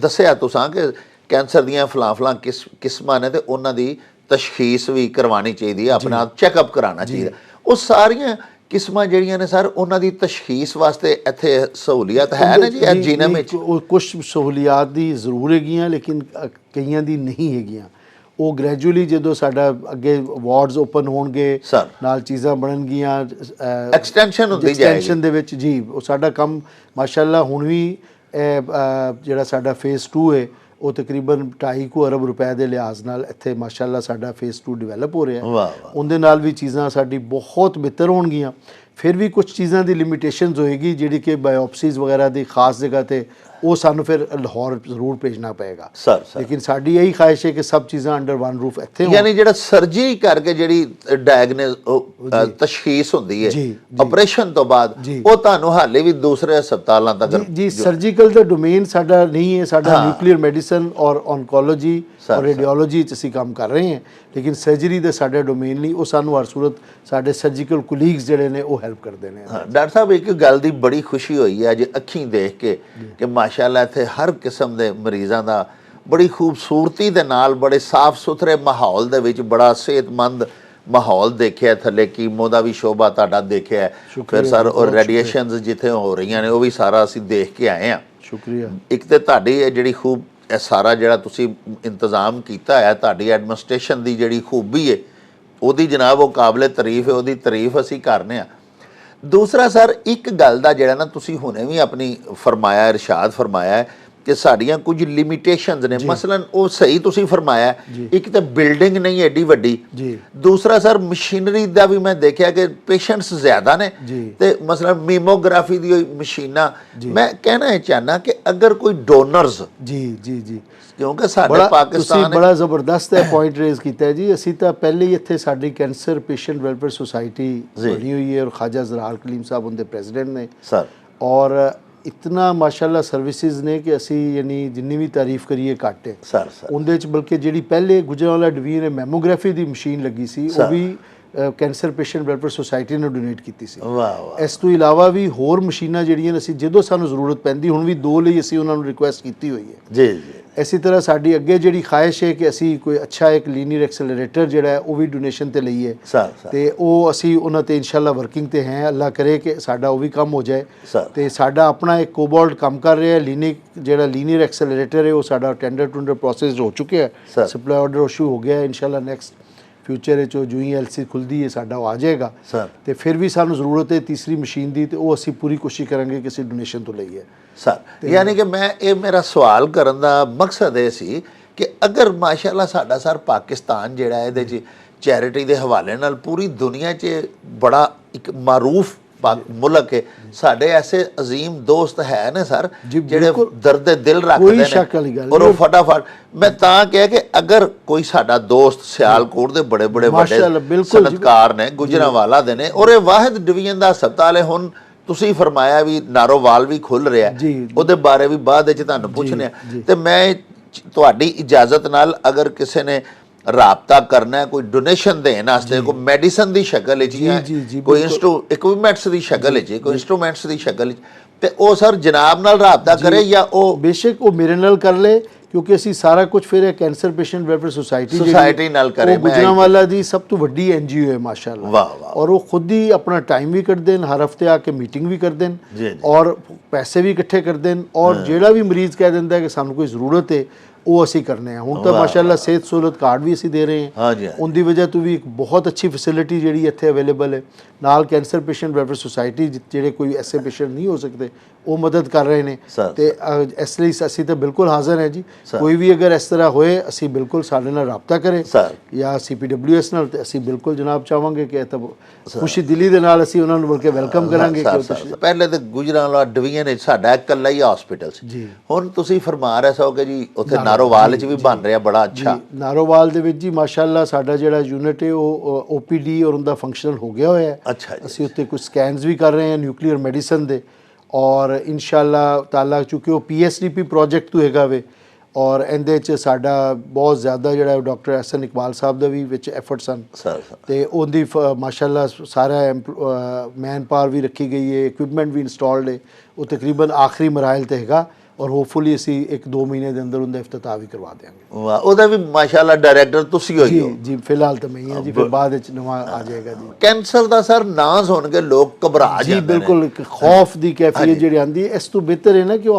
ਦੱਸਿਆ ਤੁਸੀਂ ਕਿ ਕੈਂਸਰ ਦੀਆਂ ਫਲਾਂ ਕਿਸਮਾਂ ਨੇ ਤੇ ਉਹਨਾਂ ਦੀ ਤਸ਼ਖੀਸ ਵੀ ਕਰਵਾਉਣੀ ਚਾਹੀਦੀ ਹੈ, ਆਪਣਾ ਚੈੱਕਅਪ ਕਰਾਉਣਾ ਚਾਹੀਦਾ। ਉਹ ਸਾਰੀਆਂ ਕਿਸਮਾਂ ਜਿਹੜੀਆਂ ਨੇ ਸਰ, ਉਹਨਾਂ ਦੀ ਤਸ਼ਖੀਸ ਵਾਸਤੇ ਇੱਥੇ ਸਹੂਲੀਅਤ ਹੈ ਨਾ ਜੀ ਇਹ ਜੀਨਮ ਵਿੱਚ? ਕੁਝ ਸਹੂਲੀਅਤ ਦੀ ਜ਼ਰੂਰ ਹੈਗੀਆਂ ਲੇਕਿਨ ਕਈਆਂ ਦੀ ਨਹੀਂ ਹੈਗੀਆਂ। ਉਹ ਗ੍ਰੈਜੂਅਲੀ ਜਦੋਂ ਸਾਡਾ ਅੱਗੇ ਵਾਰਡਸ ਓਪਨ ਹੋਣਗੇ, ਨਾਲ ਚੀਜ਼ਾਂ ਬਣਨਗੀਆਂ, ਐਕਸਟੈਂਸ਼ਨ ਹੁੰਦੀ ਜਾਏਗੀ ਐਕਸਟੈਂਸ਼ਨ ਦੇ ਵਿੱਚ ਜੀ। ਉਹ ਸਾਡਾ ਕੰਮ ਮਾਸ਼ਾਅੱਲਾ ਹੁਣ ਵੀ ਜਿਹੜਾ ਸਾਡਾ ਫੇਜ਼ 2 ਹੈ ਉਹ ਤਕਰੀਬਨ 2.5 ਅਰਬ ਰੁਪਏ ਦੇ ਲਿਹਾਜ਼ ਨਾਲ ਇੱਥੇ ਮਾਸ਼ਾਅੱਲਾ ਸਾਡਾ ਫੇਜ਼ 2 ਡਿਵੈਲਪ ਹੋ ਰਿਹਾ ਹੈ। ਉਹਦੇ ਨਾਲ ਵੀ ਚੀਜ਼ਾਂ ਸਾਡੀ ਬਹੁਤ ਬਿਹਤਰ ਹੋਣਗੀਆਂ। ਫਿਰ ਵੀ ਕੁਝ ਚੀਜ਼ਾਂ ਦੀ ਲਿਮਿਟੇਸ਼ਨਸ ਹੋਏਗੀ ਜਿਹੜੀ ਕਿ ਬਾਇਓਪਸੀਜ਼ ਵਗੈਰਾ ਦੀ ਖਾਸ ਜਗ੍ਹਾ ਤੇ ਉਹ ਸਾਨੂੰ ਫਿਰ ਲਾਹੌਰ ਜ਼ਰੂਰ ਭੇਜਣਾ ਪਏਗਾ। ਲੇਕਿਨ ਸਾਡੀ ਇਹੀ ਖਾਹਿਸ਼ ਹੈ ਕਿ ਸਭ ਚੀਜ਼ਾਂ ਅੰਡਰ ਵਨ ਰੂਫ ਇੱਥੇ ਹੋਣ। ਯਾਨੀ ਜਿਹੜਾ ਸਰਜਰੀ ਕਰਕੇ ਜਿਹੜੀ ਤਸ਼ਖੀਸ ਹੁੰਦੀ ਹੈ ਆਪਰੇਸ਼ਨ ਤੋਂ ਬਾਅਦ, ਉਹ ਤੁਹਾਨੂੰ ਹਾਲੇ ਵੀ ਦੂਸਰੇ ਹਸਪਤਾਲਾਂ ਤੱਕ? ਜੀ, ਸਰਜੀਕਲ ਦਾ ਡੋਮੇਨ ਸਾਡਾ ਨਹੀਂ ਹੈ। ਸਾਡਾ ਨਿਊਕਲੀਅਰ ਮੈਡੀਸਨ ਔਰ ਔਨਕੋਲੋਜੀ ਔਰ ਰੇਡੀਓਲੋਜੀ 'ਚ ਅਸੀਂ ਕੰਮ ਕਰ ਰਹੇ ਹਾਂ, ਲੇਕਿਨ ਸਰਜਰੀ ਦੇ ਸਾਡੇ ਡੋਮੇਨ ਨਹੀਂ। ਉਹ ਸਾਨੂੰ ਹਰ ਸੂਰਤ ਸਾਡੇ ਸਰਜੀਕਲ ਕੁਲੀਗਸ ਜਿਹੜੇ ਨੇ ਉਹ ਹੈਲਪ ਕਰਦੇ ਨੇ। ਡਾਕਟਰ ਸਾਹਿਬ, ਇੱਕ ਗੱਲ ਦੀ ਬੜੀ ਖੁਸ਼ੀ ਹੋਈ ਹੈ ਅੱਜ ਅੱਖੀਂ ਦੇਖ ਕੇ ਕਿ ਮਾਸ਼ਾਅੱਲਾ ਇੱਥੇ ਹਰ ਕਿਸਮ ਦੇ ਮਰੀਜ਼ਾਂ ਦਾ ਬੜੀ ਖੂਬਸੂਰਤੀ ਦੇ ਨਾਲ, ਬੜੇ ਸਾਫ਼ ਸੁਥਰੇ ਮਾਹੌਲ ਦੇ ਵਿੱਚ, ਬੜਾ ਸਿਹਤਮੰਦ ਮਾਹੌਲ ਦੇਖਿਆ। ਥੱਲੇ ਕੀਮੋ ਦਾ ਵੀ ਸ਼ੋਭਾ ਤੁਹਾਡਾ ਦੇਖਿਆ, ਫਿਰ ਸਰ ਔਰ ਰੇਡੀਏਸ਼ਨਸ ਜਿੱਥੇ ਹੋ ਰਹੀਆਂ ਨੇ ਉਹ ਵੀ ਸਾਰਾ ਅਸੀਂ ਦੇਖ ਕੇ ਆਏ ਹਾਂ। ਸ਼ੁਕਰੀਆ। ਇੱਕ ਤੇ ਤੁਹਾਡੀ ਇਹ ਜਿਹੜੀ ਖੂਬ ਇਹ ਸਾਰਾ ਜਿਹੜਾ ਤੁਸੀਂ ਇੰਤਜ਼ਾਮ ਕੀਤਾ ਹੈ, ਤੁਹਾਡੀ ਐਡਮਿਨਿਸਟ੍ਰੇਸ਼ਨ ਦੀ ਜਿਹੜੀ ਖੂਬੀ ਹੈ ਉਹਦੀ ਜਨਾਬ ਉਹ ਕਾਬਲੇ ਤਾਰੀਫ ਹੈ, ਉਹਦੀ ਤਾਰੀਫ ਅਸੀਂ ਕਰਨੇ ਆ। ਦੂਸਰਾ ਸਰ, ਇੱਕ ਗੱਲ ਦਾ ਜਿਹੜਾ ਨਾ ਤੁਸੀਂ ਹੁਣੇ ਵੀ ਆਪਣੀ ਫਰਮਾਇਆ, ਇਰਸ਼ਾਦ ਫਰਮਾਇਆ ਕਿ ਸਾਡੀਆਂ ਕੁਝ ਲਿਮਿਟੇਸ਼ਨਸ ਨੇ। ਮਸਲਨ ਉਹ ਸਹੀ ਤੁਸੀਂ ਫਰਮਾਇਆ, ਇੱਕ ਤਾਂ ਬਿਲਡਿੰਗ ਨਹੀਂ ਐਡੀ ਵੱਡੀ, ਦੂਸਰਾ ਸਰ ਮਸ਼ੀਨਰੀ ਦਾ ਵੀ ਮੈਂ ਦੇਖਿਆ ਕਿ ਪੇਸ਼ੈਂਟਸ ਜ਼ਿਆਦਾ ਨੇ, ਤੇ ਮਸਲਨ ਮੀਮੋਗ੍ਰਾਫੀ ਦੀ ਮਸ਼ੀਨਾਂ। ਮੈਂ ਕਹਿਣਾ ਚਾਹਨਾ ਕਿ ਅਗਰ ਕੋਈ ਡੋਨਰਸ ਜੀ ਕਿਉਂਕਿ ਸਾਡੇ ਪਾਕਿਸਤਾਨ ਤੁਸੀਂ ਬੜਾ ਜ਼ਬਰਦਸਤ ਹੈ ਪੁਆਇੰਟ ਰੇਜ਼ ਕੀਤਾ ਹੈ ਜੀ। ਅਸੀਂ ਤਾਂ ਪਹਿਲੇ ਹੀ ਇੱਥੇ ਸਾਡੀ ਕੈਂਸਰ ਪੇਸ਼ੈਂਟ ਵੈਲਫੇਅਰ ਸੁਸਾਇਟੀ ਬਣੀ ਹੋਈ ਹੈ ਔਰ ਖਾਜਾ ਜ਼ਰਾਰ ਕਲੀਮ ਸਾਹਿਬ ਉਹਦੇ ਪ੍ਰੈਜ਼ੀਡੈਂਟ ਨੇ ਸਰ, ਔਰ ਇਤਨਾ ਮਾਸ਼ਾਅੱਲਾ ਸਰਵਿਸਿਜ਼ ਨੇ ਕਿ ਅਸੀਂ ਯਾਨੀ ਜਿੰਨੀ ਵੀ ਤਾਰੀਫ ਕਰੀਏ ਘੱਟ ਹੈ ਸਰ। ਉਹਦੇ 'ਚ ਬਲਕਿ ਜਿਹੜੀ ਪਹਿਲੇ ਗੁਜਰਾਂਵਾਲਾ ਡਿਵੀਜ਼ਨ ਹੈ ਮੈਮੋਗ੍ਰਾਫੀ ਦੀ ਮਸ਼ੀਨ ਲੱਗੀ ਸੀ, ਉਹ ਵੀ ਕੈਂਸਰ ਪੇਸ਼ੈਂਟ ਵੈਲਫੇਅਰ ਸੁਸਾਇਟੀ ਨੇ ਡੋਨੇਟ ਕੀਤੀ ਸੀ। ਇਸ ਤੋਂ ਇਲਾਵਾ ਵੀ ਹੋਰ ਮਸ਼ੀਨਾਂ ਜਿਹੜੀਆਂ ਅਸੀਂ ਜਦੋਂ ਸਾਨੂੰ ਜ਼ਰੂਰਤ ਪੈਂਦੀ, ਹੁਣ ਵੀ 2 ਲਈ ਅਸੀਂ ਉਹਨਾਂ ਨੂੰ ਰਿਕੁਐਸਟ ਕੀਤੀ ਹੋਈ ਹੈ ਜੀ। ਇਸੇ ਤਰ੍ਹਾਂ ਸਾਡੀ ਅੱਗੇ ਜਿਹੜੀ ਖਾਹਿਸ਼ ਹੈ ਕਿ ਅਸੀਂ ਕੋਈ ਅੱਛਾ ਇੱਕ ਲੀਨੀਅਰ ਐਕਸਲਰੇਟਰ ਜਿਹੜਾ ਹੈ ਉਹ ਵੀ ਡੋਨੇਸ਼ਨ ਤੇ ਲਈਏ ਤੇ ਉਹ ਅਸੀਂ ਉਹਨਾਂ ਤੇ ਇਨਸ਼ਾਅੱਲਾ ਵਰਕਿੰਗ ਤੇ ਹੈ। ਅੱਲਾ ਕਰੇ ਕਿ ਸਾਡਾ ਉਹ ਵੀ ਕੰਮ ਹੋ ਜਾਏ। ਤੇ ਸਾਡਾ ਆਪਣਾ ਇੱਕ ਕੋਬਾਲਟ ਕੰਮ ਕਰ ਰਿਹਾ ਜਿਹੜਾ ਲੀਨੀਅਰ ਐਕਸਲਰੇਟਰ ਹੈ ਉਹ ਸਾਡਾ ਟੈਂਡਰ ਪ੍ਰੋਸੈਸ ਹੋ ਚੁੱਕਿਆ ਹੈ, ਸਪਲਾਈ ਆਰਡਰ ਇਸ਼ੂ ਹੋ ਗਿਆ ਹੈ। ਇਨਸ਼ਾਅੱਲਾ ਨੈਕਸਟ ਫਿਊਚਰ ਵਿੱਚ ਜੋ ਹੀ LC ਖੁੱਲਦੀ ਹੈ ਸਾਡਾ ਉਹ ਆ ਜਾਏਗਾ। ਤੇ ਫਿਰ ਵੀ ਸਾਨੂੰ ਜ਼ਰੂਰਤ ਹੈ ਤੀਸਰੀ ਮਸ਼ੀਨ ਦੀ, ਤੇ ਉਹ ਅਸੀਂ ਪੂਰੀ ਕੋਸ਼ਿਸ਼ ਕਰਾਂਗੇ ਕਿ ਅਸੀਂ ਡੋਨੇਸ਼ਨ ਤੋਂ ਲਈਏ ਸਰ। ਯਾਨੀ ਕਿ ਮੈਂ ਇਹ ਮੇਰਾ ਸਵਾਲ ਕਰਨ ਦਾ ਮਕਸਦ ਇਹ ਸੀ ਕਿ ਅਗਰ ਮਾਸ਼ਾਅੱਲਾ ਸਾਡਾ ਸਰ ਪਾਕਿਸਤਾਨ ਜਿਹੜਾ ਇਹਦੇ 'ਚ ਚੈਰਿਟੀ ਦੇ ਹਵਾਲੇ ਨਾਲ ਪੂਰੀ ਦੁਨੀਆ 'ਚ ਬੜਾ ਇੱਕ ਮਾਰੂਫ ਮੁਲਕ ਹੈ, ਸਾਡੇ ਐਸੇ ਅਜ਼ੀਮ ਦੋਸਤ ਹੈ ਨੇ ਸਰ ਜਿਹੜੇ ਦਰਦ ਦਿਲ ਰੱਖਦੇ ਨੇ ਔਰ ਉਹ ਫਟਾਫਟ। ਮੈਂ ਤਾਂ ਕਿਹਾ ਕਿ ਅਗਰ ਕੋਈ ਸਾਡਾ ਦੋਸਤ ਸਿਆਲਕੋਟ ਦੇ ਬੜੇ ਵੱਡੇ ਸਨਅਤਕਾਰ ਨੇ, ਗੁਜਰਾਂਵਾਲਾ ਦੇ ਨੇ, ਔਰ ਇਹ ਵਾਹਿਦ ਡਿਵੀਜ਼ਨ ਦਾ ਹਸਪਤਾਲ ਹੈ। ਹੁਣ ਤੁਸੀਂ ਫਰਮਾਇਆ ਵੀ ਨਾਰੋਵਾਲ ਵੀ ਖੁੱਲ ਰਿਹਾ, ਉਹਦੇ ਬਾਰੇ ਵੀ ਬਾਅਦ ਵਿੱਚ ਤੁਹਾਨੂੰ ਪੁੱਛਣੇ ਆ। ਤੇ ਮੈਂ ਤੁਹਾਡੀ ਇਜਾਜ਼ਤ ਨਾਲ ਅਗਰ ਕਿਸੇ ਨੇ ਰਾਬਤਾ ਕਰਨਾ, ਕੋਈ ਡੋਨੇਸ਼ਨ ਦੇਣ ਵਾਸਤੇ, ਕੋਈ ਮੈਡੀਸਨ ਦੀ ਸ਼ਕਲ ਵਿੱਚ, ਕੋਈ ਇਕਵਿਪਮੈਂਟਸ ਦੀ ਸ਼ਕਲ ਵਿੱਚ, ਕੋਈ ਇੰਸਟਰੂਮੈਂਟਸ ਦੀ ਸ਼ਕਲ ਵਿੱਚ, ਤੇ ਉਹ ਸਰ ਜਨਾਬ ਨਾਲ ਰਾਬਤਾ ਕਰੇ ਜਾਂ ਉਹ ਬੇਸ਼ੱਕ ਉਹ ਮੇਰੇ ਨਾਲ ਕਰ ਲੇ, ਕਿਉਂਕਿ ਅਸੀਂ ਸਾਰਾ ਕੁਝ ਫਿਰ ਕੈਂਸਰ ਪੇਸ਼ੈਂਟ ਵੈਲਫੇਅਰ ਸੁਸਾਇਟੀ ਨਾਲ ਕਰੇ। ਗੁਜਰਾਂਵਾਲਾ ਦੀ ਸਭ ਤੋਂ ਵੱਡੀ NGO ਹੈ ਮਾਸ਼ਾਅੱਲਾ, ਔਰ ਉਹ ਖੁਦ ਹੀ ਆਪਣਾ ਟਾਈਮ ਵੀ ਕੱਢਦੇ ਨੇ, ਹਰ ਹਫਤੇ ਆ ਕੇ ਮੀਟਿੰਗ ਵੀ ਕਰਦੇ ਨੇ ਔਰ ਪੈਸੇ ਵੀ ਇਕੱਠੇ ਕਰਦੇ ਨੇ। ਔਰ ਜਿਹੜਾ ਵੀ ਮਰੀਜ਼ ਕਹਿ ਦਿੰਦਾ ਹੈ ਕਿ ਸਾਨੂੰ ਕੋਈ ਜ਼ਰੂਰਤ ਹੈ, ਉਹ ਅਸੀਂ ਕਰਨੇ ਆ ਹੁਣ ਤਾਂ ਮਾਸ਼ਾਅੱਲਾ ਸਿਹਤ ਸਹੂਲਤ ਕਾਰਡ ਵੀ ਅਸੀਂ ਦੇ ਰਹੇ ਹਾਂ ਹਾਂਜੀ ਉਹਦੀ ਵਜ੍ਹਾ ਤੋਂ ਵੀ ਇੱਕ ਬਹੁਤ ਅੱਛੀ ਫੈਸਿਲਿਟੀ ਜਿਹੜੀ ਇੱਥੇ ਅਵੇਲੇਬਲ ਹੈ ਨਾਲ ਕੈਂਸਰ ਪੇਸ਼ੈਂਟ ਵੈਲਫੇਅਰ ਸੁਸਾਇਟੀ ਜਿਹੜੇ ਕੋਈ ਐਸੇ ਪੇਸ਼ੈਂਟ ਨਹੀਂ ਹੋ ਸਕਦੇ ਉਹ ਮਦਦ ਕਰ ਰਹੇ ਨੇ ਤੇ ਇਸ ਲਈ ਅਸੀਂ ਤਾਂ ਬਿਲਕੁਲ ਹਾਜ਼ਰ ਹੈ ਜੀ ਕੋਈ ਵੀ ਅਗਰ ਇਸ ਤਰ੍ਹਾਂ ਹੋਏ ਅਸੀਂ ਬਿਲਕੁਲ ਸਾਡੇ ਨਾਲ ਰਾਬਤਾ ਕਰੇ ਜਾਂ CPWS ਨਾਲ ਤੇ ਅਸੀਂ ਬਿਲਕੁਲ ਜਨਾਬ ਚਾਹਾਂਗੇ ਕਿ ਤਾਂ ਖੁਸ਼ੀ ਦਿਲੀ ਦੇ ਨਾਲ ਅਸੀਂ ਉਹਨਾਂ ਨੂੰ ਬਲਕਿ ਵੈਲਕਮ ਕਰਾਂਗੇ ਕਿ ਪਹਿਲੇ ਤਾਂ ਗੁਜਰਾਂਵਾਲਾ ਡਿਵੀਜ਼ਨ ਵਿੱਚ ਸਾਡਾ ਇਕੱਲਾ ਹੀ ਹਸਪੀਟਲ ਸੀ ਹੁਣ ਤੁਸੀਂ ਫਰਮਾ ਰਹੇ ਸੋ ਕਿ ਜੀ ਉੱਥੇ ਨਾਰੋਵਾਲ 'ਚ ਵੀ ਬਣ ਰਿਹਾ ਬੜਾ ਅੱਛਾ ਨਾਰੋਵਾਲ ਦੇ ਵਿੱਚ ਜੀ ਮਾਸ਼ਾਅੱਲਾ ਸਾਡਾ ਜਿਹੜਾ ਯੂਨਿਟ ਹੈ ਉਹ OPD ਔਰ ਉਹਦਾ ਫੰਕਸ਼ਨਲ ਹੋ ਗਿਆ ਹੋਇਆ ਹੈ ਅੱਛਾ ਜੀ ਅਸੀਂ ਉੱਤੇ ਕੁਝ ਸਕੈਨਸ ਵੀ ਕਰ ਰਹੇ ਹਾਂ ਨਿਊਕਲੀਅਰ ਮੈਡੀਸਨ ਦੇ ਔਰ ਇਨਸ਼ਾਅੱਲਾ ਤਾਲਾ ਚੁੱਕਿ ਉਹ PSDP ਪ੍ਰੋਜੈਕਟ ਤੋਂ ਹੈਗਾ ਵੇ ਔਰ ਇਹਦੇ 'ਚ ਸਾਡਾ ਬਹੁਤ ਜ਼ਿਆਦਾ ਜਿਹੜਾ ਡਾਕਟਰ SN ਇਕਬਾਲ ਸਾਹਿਬ ਦਾ ਵੀ ਵਿੱਚ ਐਫਰਟਸ ਹਨ ਤੇ ਉਹਦੀ ਮਾਸ਼ਾਅੱਲਾ ਸਾਰਾ ਮੈਨ ਪਾਵਰ ਵੀ ਰੱਖੀ ਗਈ ਹੈ ਇਕਵਿਪਮੈਂਟ ਵੀ ਇੰਸਟਾਲਡ ਹੈ ਉਹ ਤਕਰੀਬਨ ਆਖਰੀ ਮਰਾਹਲ ਤੇ ਹੈਗਾ ਔਰ ਹੋਪਫੁਲੀ ਅਸੀਂ 1-2 ਮਹੀਨੇ ਦੇ ਅੰਦਰ ਉਹਦਾ ਇਫਤਤਾਹ ਵੀ ਕਰਵਾ ਦਿਆਂਗੇ ਵਾਹ ਉਹਦਾ ਵੀ ਮਾਸ਼ਾਅੱਲਾ ਡਾਇਰੈਕਟਰ ਤੁਸੀਂ ਹੋਈ ਹੋ ਜੀ ਫਿਲਹਾਲ ਤਾਂ ਮੈਂ ਹੀ ਹਾਂ ਜੀ ਫਿਰ ਬਾਅਦ ਵਿੱਚ ਨਵਾਂ ਆ ਜਾਏਗਾ ਜੀ ਕੈਂਸਰ ਦਾ ਸਰ ਨਾਂ ਸੁਣ ਕੇ ਲੋਕ ਘਬਰਾ ਜਾਂਦੇ ਨੇ ਜੀ ਬਿਲਕੁਲ ਇੱਕ ਖੌਫ ਦੀ ਕੈਫੀਅਤ ਜਿਹੜੀ ਆਂਦੀ ਹੈ ਇਸ ਤੋਂ ਬਿਹਤਰ ਹੈ ਨਾ ਕਿ ਉਹ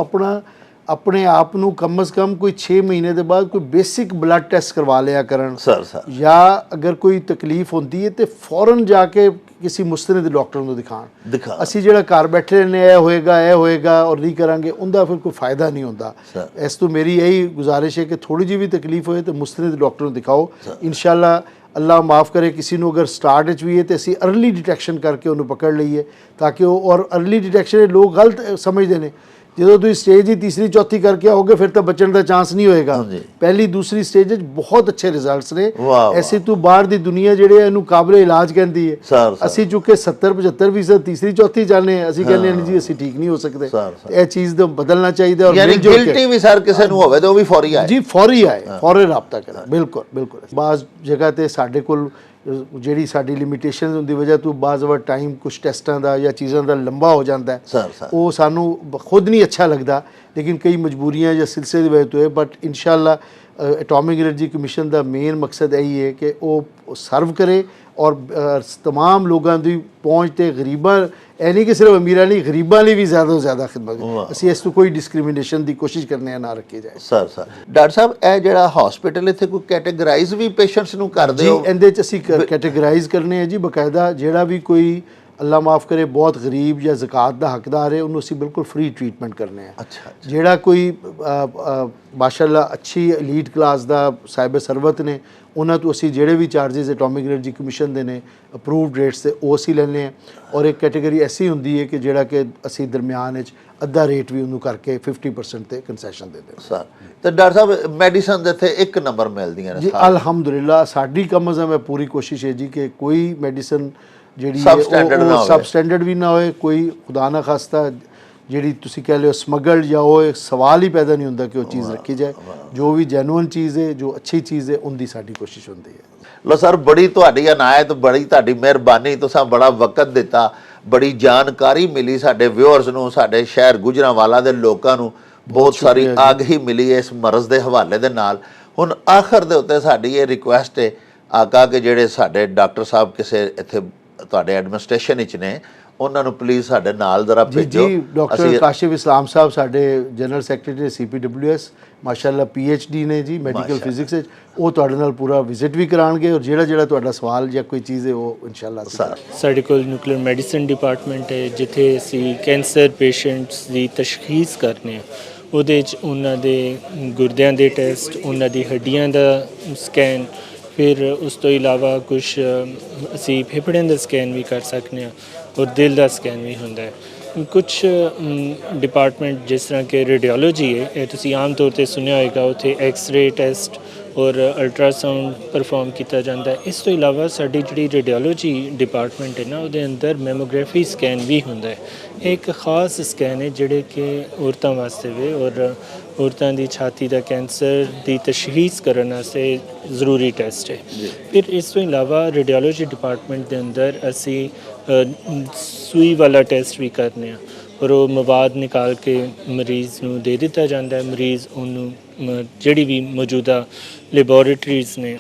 ਆਪਣੇ ਆਪ ਨੂੰ ਕਮ ਸੇ ਕਮ ਕੋਈ 6 ਮਹੀਨੇ ਦੇ ਬਾਅਦ ਕੋਈ ਬੇਸਿਕ ਬਲੱਡ ਟੈਸਟ ਕਰਵਾ ਲਿਆ ਕਰਨ ਸਰ ਜਾਂ ਅਗਰ ਕੋਈ ਤਕਲੀਫ ਹੁੰਦੀ ਹੈ ਤੇ ਫੌਰਨ ਜਾ ਕੇ ਕਿਸੇ ਮੁਸਤਨਦ ਡਾਕਟਰ ਨੂੰ ਦਿਖਾਣ ਅਸੀਂ ਜਿਹੜਾ ਘਰ ਬੈਠੇ ਰਹਿੰਦੇ ਇਹ ਹੋਏਗਾ ਔਰ ਨਹੀਂ ਕਰਾਂਗੇ ਉਹਦਾ ਫਿਰ ਕੋਈ ਫਾਇਦਾ ਨਹੀਂ ਹੁੰਦਾ ਇਸ ਤੋਂ ਮੇਰੀ ਇਹੀ ਗੁਜ਼ਾਰਿਸ਼ ਹੈ ਕਿ ਥੋੜੀ ਜਿਹੀ ਵੀ ਤਕਲੀਫ ਹੋਏ ਤੇ ਮੁਸਤਨਦ ਡਾਕਟਰ ਨੂੰ ਦਿਖਾਓ ਇਨਸ਼ਾਅੱਲਾ ਅੱਲਾਹ ਮਾਫ ਕਰੇ ਕਿਸੇ ਨੂੰ ਅਗਰ ਸਟਾਰਟ ਵਿੱਚ ਵੀ ਹੈ ਤੇ ਅਸੀਂ ਅਰਲੀ ਡਿਟੈਕਸ਼ਨ ਕਰਕੇ ਉਹਨੂੰ ਪਕੜ ਲਈਏ ਤਾਂ ਕਿ ਉਹ ਔਰ ਅਰਲੀ ਡਿਟੈਕਸ਼ਨ ਲੋਕ ਗਲਤ ਸਮਝਦੇ ਨੇ ਜਦੋਂ ਤੁਸੀਂ ਸਟੇਜ ਹੀ ਤੀਸਰੀ ਚੌਥੀ ਕਰਕੇ ਆਓਗੇ ਫਿਰ ਤਾਂ ਬਚਣ ਦਾ ਚਾਂਸ ਨਹੀਂ ਹੋਏਗਾ ਪਹਿਲੀ ਦੂਸਰੀ ਸਟੇਜ ਵਿੱਚ ਬਹੁਤ ਅੱਛੇ ਰਿਜ਼ਲਟਸ ਨੇ ਐਸੇ ਤੋਂ ਬਾਹਰ ਦੀ ਦੁਨੀਆ ਜਿਹੜੇ ਇਹਨੂੰ ਕਾਬਲੇ ਇਲਾਜ ਕਹਿੰਦੀ ਹੈ ਅਸੀਂ ਚੁੱਕੇ 70-75% ਤੀਸਰੀ ਚੌਥੀ ਜਾਣੇ ਅਸੀਂ ਕਹਿੰਦੇ ਹਾਂ ਜੀ ਅਸੀਂ ਠੀਕ ਨਹੀਂ ਹੋ ਸਕਦੇ ਇਹ ਚੀਜ਼ ਤਾਂ ਬਦਲਣਾ ਚਾਹੀਦਾ ਔਰ ਯਾਨੀ ਗਿਲਟੀ ਵੀ ਸਰ ਕਿਸੇ ਨੂੰ ਹੋਵੇ ਤਾਂ ਉਹ ਵੀ ਫੌਰੀ ਆਏ ਜੀ ਫੌਰੀ ਰਾਬਤਾ ਕਰੇ ਬਿਲਕੁਲ ਬਾਜ਼ ਜਗ੍ਹਾ ਤੇ ਸਾਡੇ ਕੋਲ ਜਿਹੜੀ ਸਾਡੀ ਲਿਮਿਟੇਸ਼ਨਸ ਹੁੰਦੀ ਵਜ੍ਹਾ ਤੋਂ ਬਾਜ਼ ਵਾਰ ਟਾਈਮ ਕੁਝ ਟੈਸਟਾਂ ਦਾ ਜਾਂ ਚੀਜ਼ਾਂ ਦਾ ਲੰਬਾ ਹੋ ਜਾਂਦਾ ਹੈ ਉਹ ਸਾਨੂੰ ਖੁਦ ਨਹੀਂ ਅੱਛਾ ਲੱਗਦਾ ਲੇਕਿਨ ਕਈ ਮਜਬੂਰੀਆਂ ਜਾਂ ਸਿਲਸਿਲੇ ਦੀ ਵਜ੍ਹਾ ਤੋਂ ਹੈ ਬਟ ਇਨਸ਼ਾਅੱਲਾ ਐਟੋਮਿਕ ਐਨਰਜੀ ਕਮਿਸ਼ਨ ਦਾ ਮੇਨ ਮਕਸਦ ਇਹੀ ਹੈ ਕਿ ਉਹ ਸਰਵ ਕਰੇ ਔਰ तमाम ਲੋਕਾਂ ਦੀ ਪਹੁੰਚ ਤੇ ਗਰੀਬਾਂ ਇਹ ਨਹੀਂ ਕਿ ਸਿਰਫ ਅਮੀਰਾਂ ਲਈ ਗਰੀਬਾਂ ਲਈ ਵੀ ਜ਼ਿਆਦਾ ਤੋਂ ਜ਼ਿਆਦਾ ਖਿਦਮਤ ਅਸੀਂ ਇਸ ਤੋਂ ਕੋਈ ਡਿਸਕ੍ਰਿਮੀਨੇਸ਼ਨ ਦੀ ਕੋਸ਼ਿਸ਼ ਕਰਨੇ ਆ ਨਾ ਰੱਖੀ ਜਾਏ ਸਰ ਡਾਕਟਰ ਸਾਹਿਬ ਇਹ ਜਿਹੜਾ ਹਸਪੀਟਲ ਇੱਥੇ ਕੋਈ ਕੈਟੇਗਰਾਈਜ਼ ਵੀ ਪੇਸ਼ੈਂਟਸ ਨੂੰ ਕਰਦੇ ਹੋ ਜੀ ਇਹਦੇ 'ਚ ਅਸੀਂ ਕੈਟੇਗਰਾਈਜ਼ ਕਰਨੇ ਆ ਜੀ ਬਕਾਇਦਾ ਜਿਹੜਾ ਵੀ ਕੋਈ ਅੱਲਾ ਮਾਫ ਕਰੇ ਬਹੁਤ ਗਰੀਬ ਜਾਂ ਜ਼ਕਾਤ ਦਾ ਹੱਕਦਾਰ ਹੈ ਉਹਨੂੰ ਅਸੀਂ ਬਿਲਕੁਲ ਫ੍ਰੀ ਟ੍ਰੀਟਮੈਂਟ ਕਰਨੇ ਆ ਜਿਹੜਾ ਕੋਈ ਮਾਸ਼ਾਅੱਲਾ ਅੱਛੀ ਐਲੀਟ ਕਲਾਸ ਦਾ ਸਾਹਿਬ ਸਰਵਤ ਨੇ ਉਹਨਾਂ ਤੋਂ ਅਸੀਂ ਜਿਹੜੇ ਵੀ ਚਾਰजेस ਐਟੋਮਿਕ ਐਨਰਜੀ ਕਮਿਸ਼ਨ ਦੇ ਨੇ ਅਪਰੂਵਡ ਰੇਟਸ ਤੇ ਉਹ ਅਸੀਂ ਲੈਂਦੇ ਹਾਂ ਔਰ ਇੱਕ ਕੈਟੇਗਰੀ ਐਸੀ ਹੁੰਦੀ ਹੈ ਕਿ ਜਿਹੜਾ ਕਿ ਅਸੀਂ ਦਰਮਿਆਨ ਵਿੱਚ ਅੱਧਾ ਰੇਟ ਵੀ ਉਹਨੂੰ ਕਰਕੇ 50% ਤੇ ਕੰਸੈਸ਼ਨ ਦੇ ਦਿੰਦੇ ਸਰ ਤੇ ਡਾਕਟਰ ਸਾਹਿਬ ਮੈਡੀਸਨ ਦੇ ਇੱਥੇ 1 ਨੰਬਰ ਮਿਲਦੀਆਂ ਨੇ ਜੀ ਅਲਹਮਦੁਲਿਲਾ ਸਾਡੀ ਕਮ ਅਜ਼ ਕਮ ਪੂਰੀ ਕੋਸ਼ਿਸ਼ ਹੈ ਜੀ ਕਿ ਕੋਈ ਮੈਡੀਸਨ ਜਿਹੜੀ ਸਬ ਸਟੈਂਡਰਡ ਵੀ ਨਾ ਹੋਏ ਕੋਈ ਖੁਦਾ ਨਾ ਖਾਸਤਾ ਜਿਹੜੀ ਤੁਸੀਂ ਕਹਿ ਲਿਓ ਸਮਗਲਡ ਜਾਂ ਉਹ ਸਵਾਲ ਹੀ ਪੈਦਾ ਨਹੀਂ ਹੁੰਦਾ ਕਿ ਉਹ ਚੀਜ਼ ਰੱਖੀ ਜਾਏ ਜੋ ਵੀ ਜੈਨੂਇਨ ਚੀਜ਼ ਹੈ ਜੋ ਅੱਛੀ ਚੀਜ਼ ਹੈ ਉਹਦੀ ਸਾਡੀ ਕੋਸ਼ਿਸ਼ ਹੁੰਦੀ ਹੈ ਲੋ ਸਰ ਬੜੀ ਤੁਹਾਡੀ ਅਨਾਇਤ ਬੜੀ ਤੁਹਾਡੀ ਮਿਹਰਬਾਨੀ ਤੁਸੀਂ ਬੜਾ ਵਕਤ ਦਿੱਤਾ ਬੜੀ ਜਾਣਕਾਰੀ ਮਿਲੀ ਸਾਡੇ ਵਿਊਅਰਸ ਨੂੰ ਸਾਡੇ ਸ਼ਹਿਰ ਗੁਜਰਾਂਵਾਲਾ ਦੇ ਲੋਕਾਂ ਨੂੰ ਬਹੁਤ ਸਾਰੀ ਆਗਾਹੀ ਮਿਲੀ ਇਸ ਮਰਜ਼ ਦੇ ਹਵਾਲੇ ਦੇ ਨਾਲ ਹੁਣ ਆਖਰ ਦੇ ਉੱਤੇ ਸਾਡੀ ਇਹ ਰਿਕੁਐਸਟ ਹੈ ਆਕਾ ਕਿ ਜਿਹੜੇ ਸਾਡੇ ਡਾਕਟਰ ਸਾਹਿਬ ਕਿਸੇ ਇੱਥੇ ਤੁਹਾਡੇ ਐਡਮਿਨਿਸਟ੍ਰੇਸ਼ਨ ਵਿੱਚ ਨੇ ਉਹਨਾਂ ਨੂੰ ਪਲੀਜ਼ ਸਾਡੇ ਨਾਲ ਜ਼ਰਾ ਭੇਜੋ ਜੀ ਡਾਕਟਰ ਕਾਸ਼ਿਫ ਇਸਲਾਮ ਸਾਹਿਬ ਸਾਡੇ ਜਨਰਲ ਸੈਕਟਰੀ CPWS ਮਾਸ਼ਾਅੱਲਾ PhD ਨੇ ਜੀ ਮੈਡੀਕਲ ਫਿਜ਼ਿਕਸ ਵਿੱਚ ਉਹ ਤੁਹਾਡੇ ਨਾਲ ਪੂਰਾ ਵਿਜ਼ਿਟ ਵੀ ਕਰਾਉਣਗੇ ਔਰ ਜਿਹੜਾ ਤੁਹਾਡਾ ਸਵਾਲ ਜਾਂ ਕੋਈ ਚੀਜ਼ ਹੈ ਉਹ ਇਨਸ਼ਾਅੱਲਾ ਸਾਡੇ ਕੋਲ ਨਿਊਕਲੀਅਰ ਮੈਡੀਸਨ ਡਿਪਾਰਟਮੈਂਟ ਹੈ ਜਿੱਥੇ ਅਸੀਂ ਕੈਂਸਰ ਪੇਸ਼ੈਂਟਸ ਦੀ ਤਸ਼ਖੀਸ ਕਰਨੇ ਆ ਉਹਦੇ 'ਚ ਉਹਨਾਂ ਦੇ ਗੁਰਦਿਆਂ ਦੇ ਟੈਸਟ ਉਹਨਾਂ ਦੀ ਹੱਡੀਆਂ ਦਾ ਸਕੈਨ ਫਿਰ ਉਸ ਤੋਂ ਇਲਾਵਾ ਕੁਝ ਅਸੀਂ ਫੇਫੜਿਆਂ ਦਾ ਸਕੈਨ ਵੀ ਕਰ ਸਕਦੇ ਹਾਂ ਔਰ ਦਿਲ ਦਾ ਸਕੈਨ ਵੀ ਹੁੰਦਾ ਹੈ ਕੁਝ ਡਿਪਾਰਟਮੈਂਟ ਜਿਸ ਤਰ੍ਹਾਂ ਕਿ ਰੇਡੀਓਲੋਜੀ ਹੈ ਇਹ ਤੁਸੀਂ ਆਮ ਤੌਰ 'ਤੇ ਸੁਣਿਆ ਹੋਏਗਾ ਉੱਥੇ ਐਕਸ-ਰੇ ਟੈਸਟ ਔਰ ਅਲਟਰਾਸਾਊਂਡ ਪਰਫਾਰਮ ਕੀਤਾ ਜਾਂਦਾ ਹੈ ਇਸ ਤੋਂ ਇਲਾਵਾ ਸਾਡੀ ਜਿਹੜੀ ਰੇਡੀਓਲੋਜੀ ਡਿਪਾਰਟਮੈਂਟ ਹੈ ਨਾ ਉਹਦੇ ਅੰਦਰ ਮੈਮੋਗ੍ਰਾਫੀ ਸਕੈਨ ਵੀ ਹੁੰਦਾ ਹੈ ਇਹ ਇੱਕ ਖਾਸ ਸਕੈਨ ਹੈ ਜਿਹੜੇ ਕਿ ਔਰਤਾਂ ਵਾਸਤੇ ਵੀ ਔਰ ਔਰਤਾਂ ਦੀ ਛਾਤੀ ਦਾ ਕੈਂਸਰ ਦੀ ਤਸ਼ਖੀਸ ਕਰਨ ਵਾਸਤੇ ਜ਼ਰੂਰੀ ਟੈਸਟ ਹੈ ਫਿਰ ਇਸ ਤੋਂ ਇਲਾਵਾ ਰੇਡੀਓਲੋਜੀ ਡਿਪਾਰਟਮੈਂਟ ਦੇ ਅੰਦਰ ਅਸੀਂ ਸੂਈ ਵਾਲਾ ਟੈਸਟ ਵੀ ਕਰਨੇ ਆ ਔਰ ਉਹ ਮਵਾਦ ਨਿਕਾਲ ਕੇ ਮਰੀਜ਼ ਨੂੰ ਦੇ ਦਿੱਤਾ ਜਾਂਦਾ ਹੈ ਮਰੀਜ਼ ਉਹਨੂੰ ਜਿਹੜੀ ਵੀ ਮੌਜੂਦਾ ਲੈਬੋਰੇਟਰੀਜ਼ ਨੇ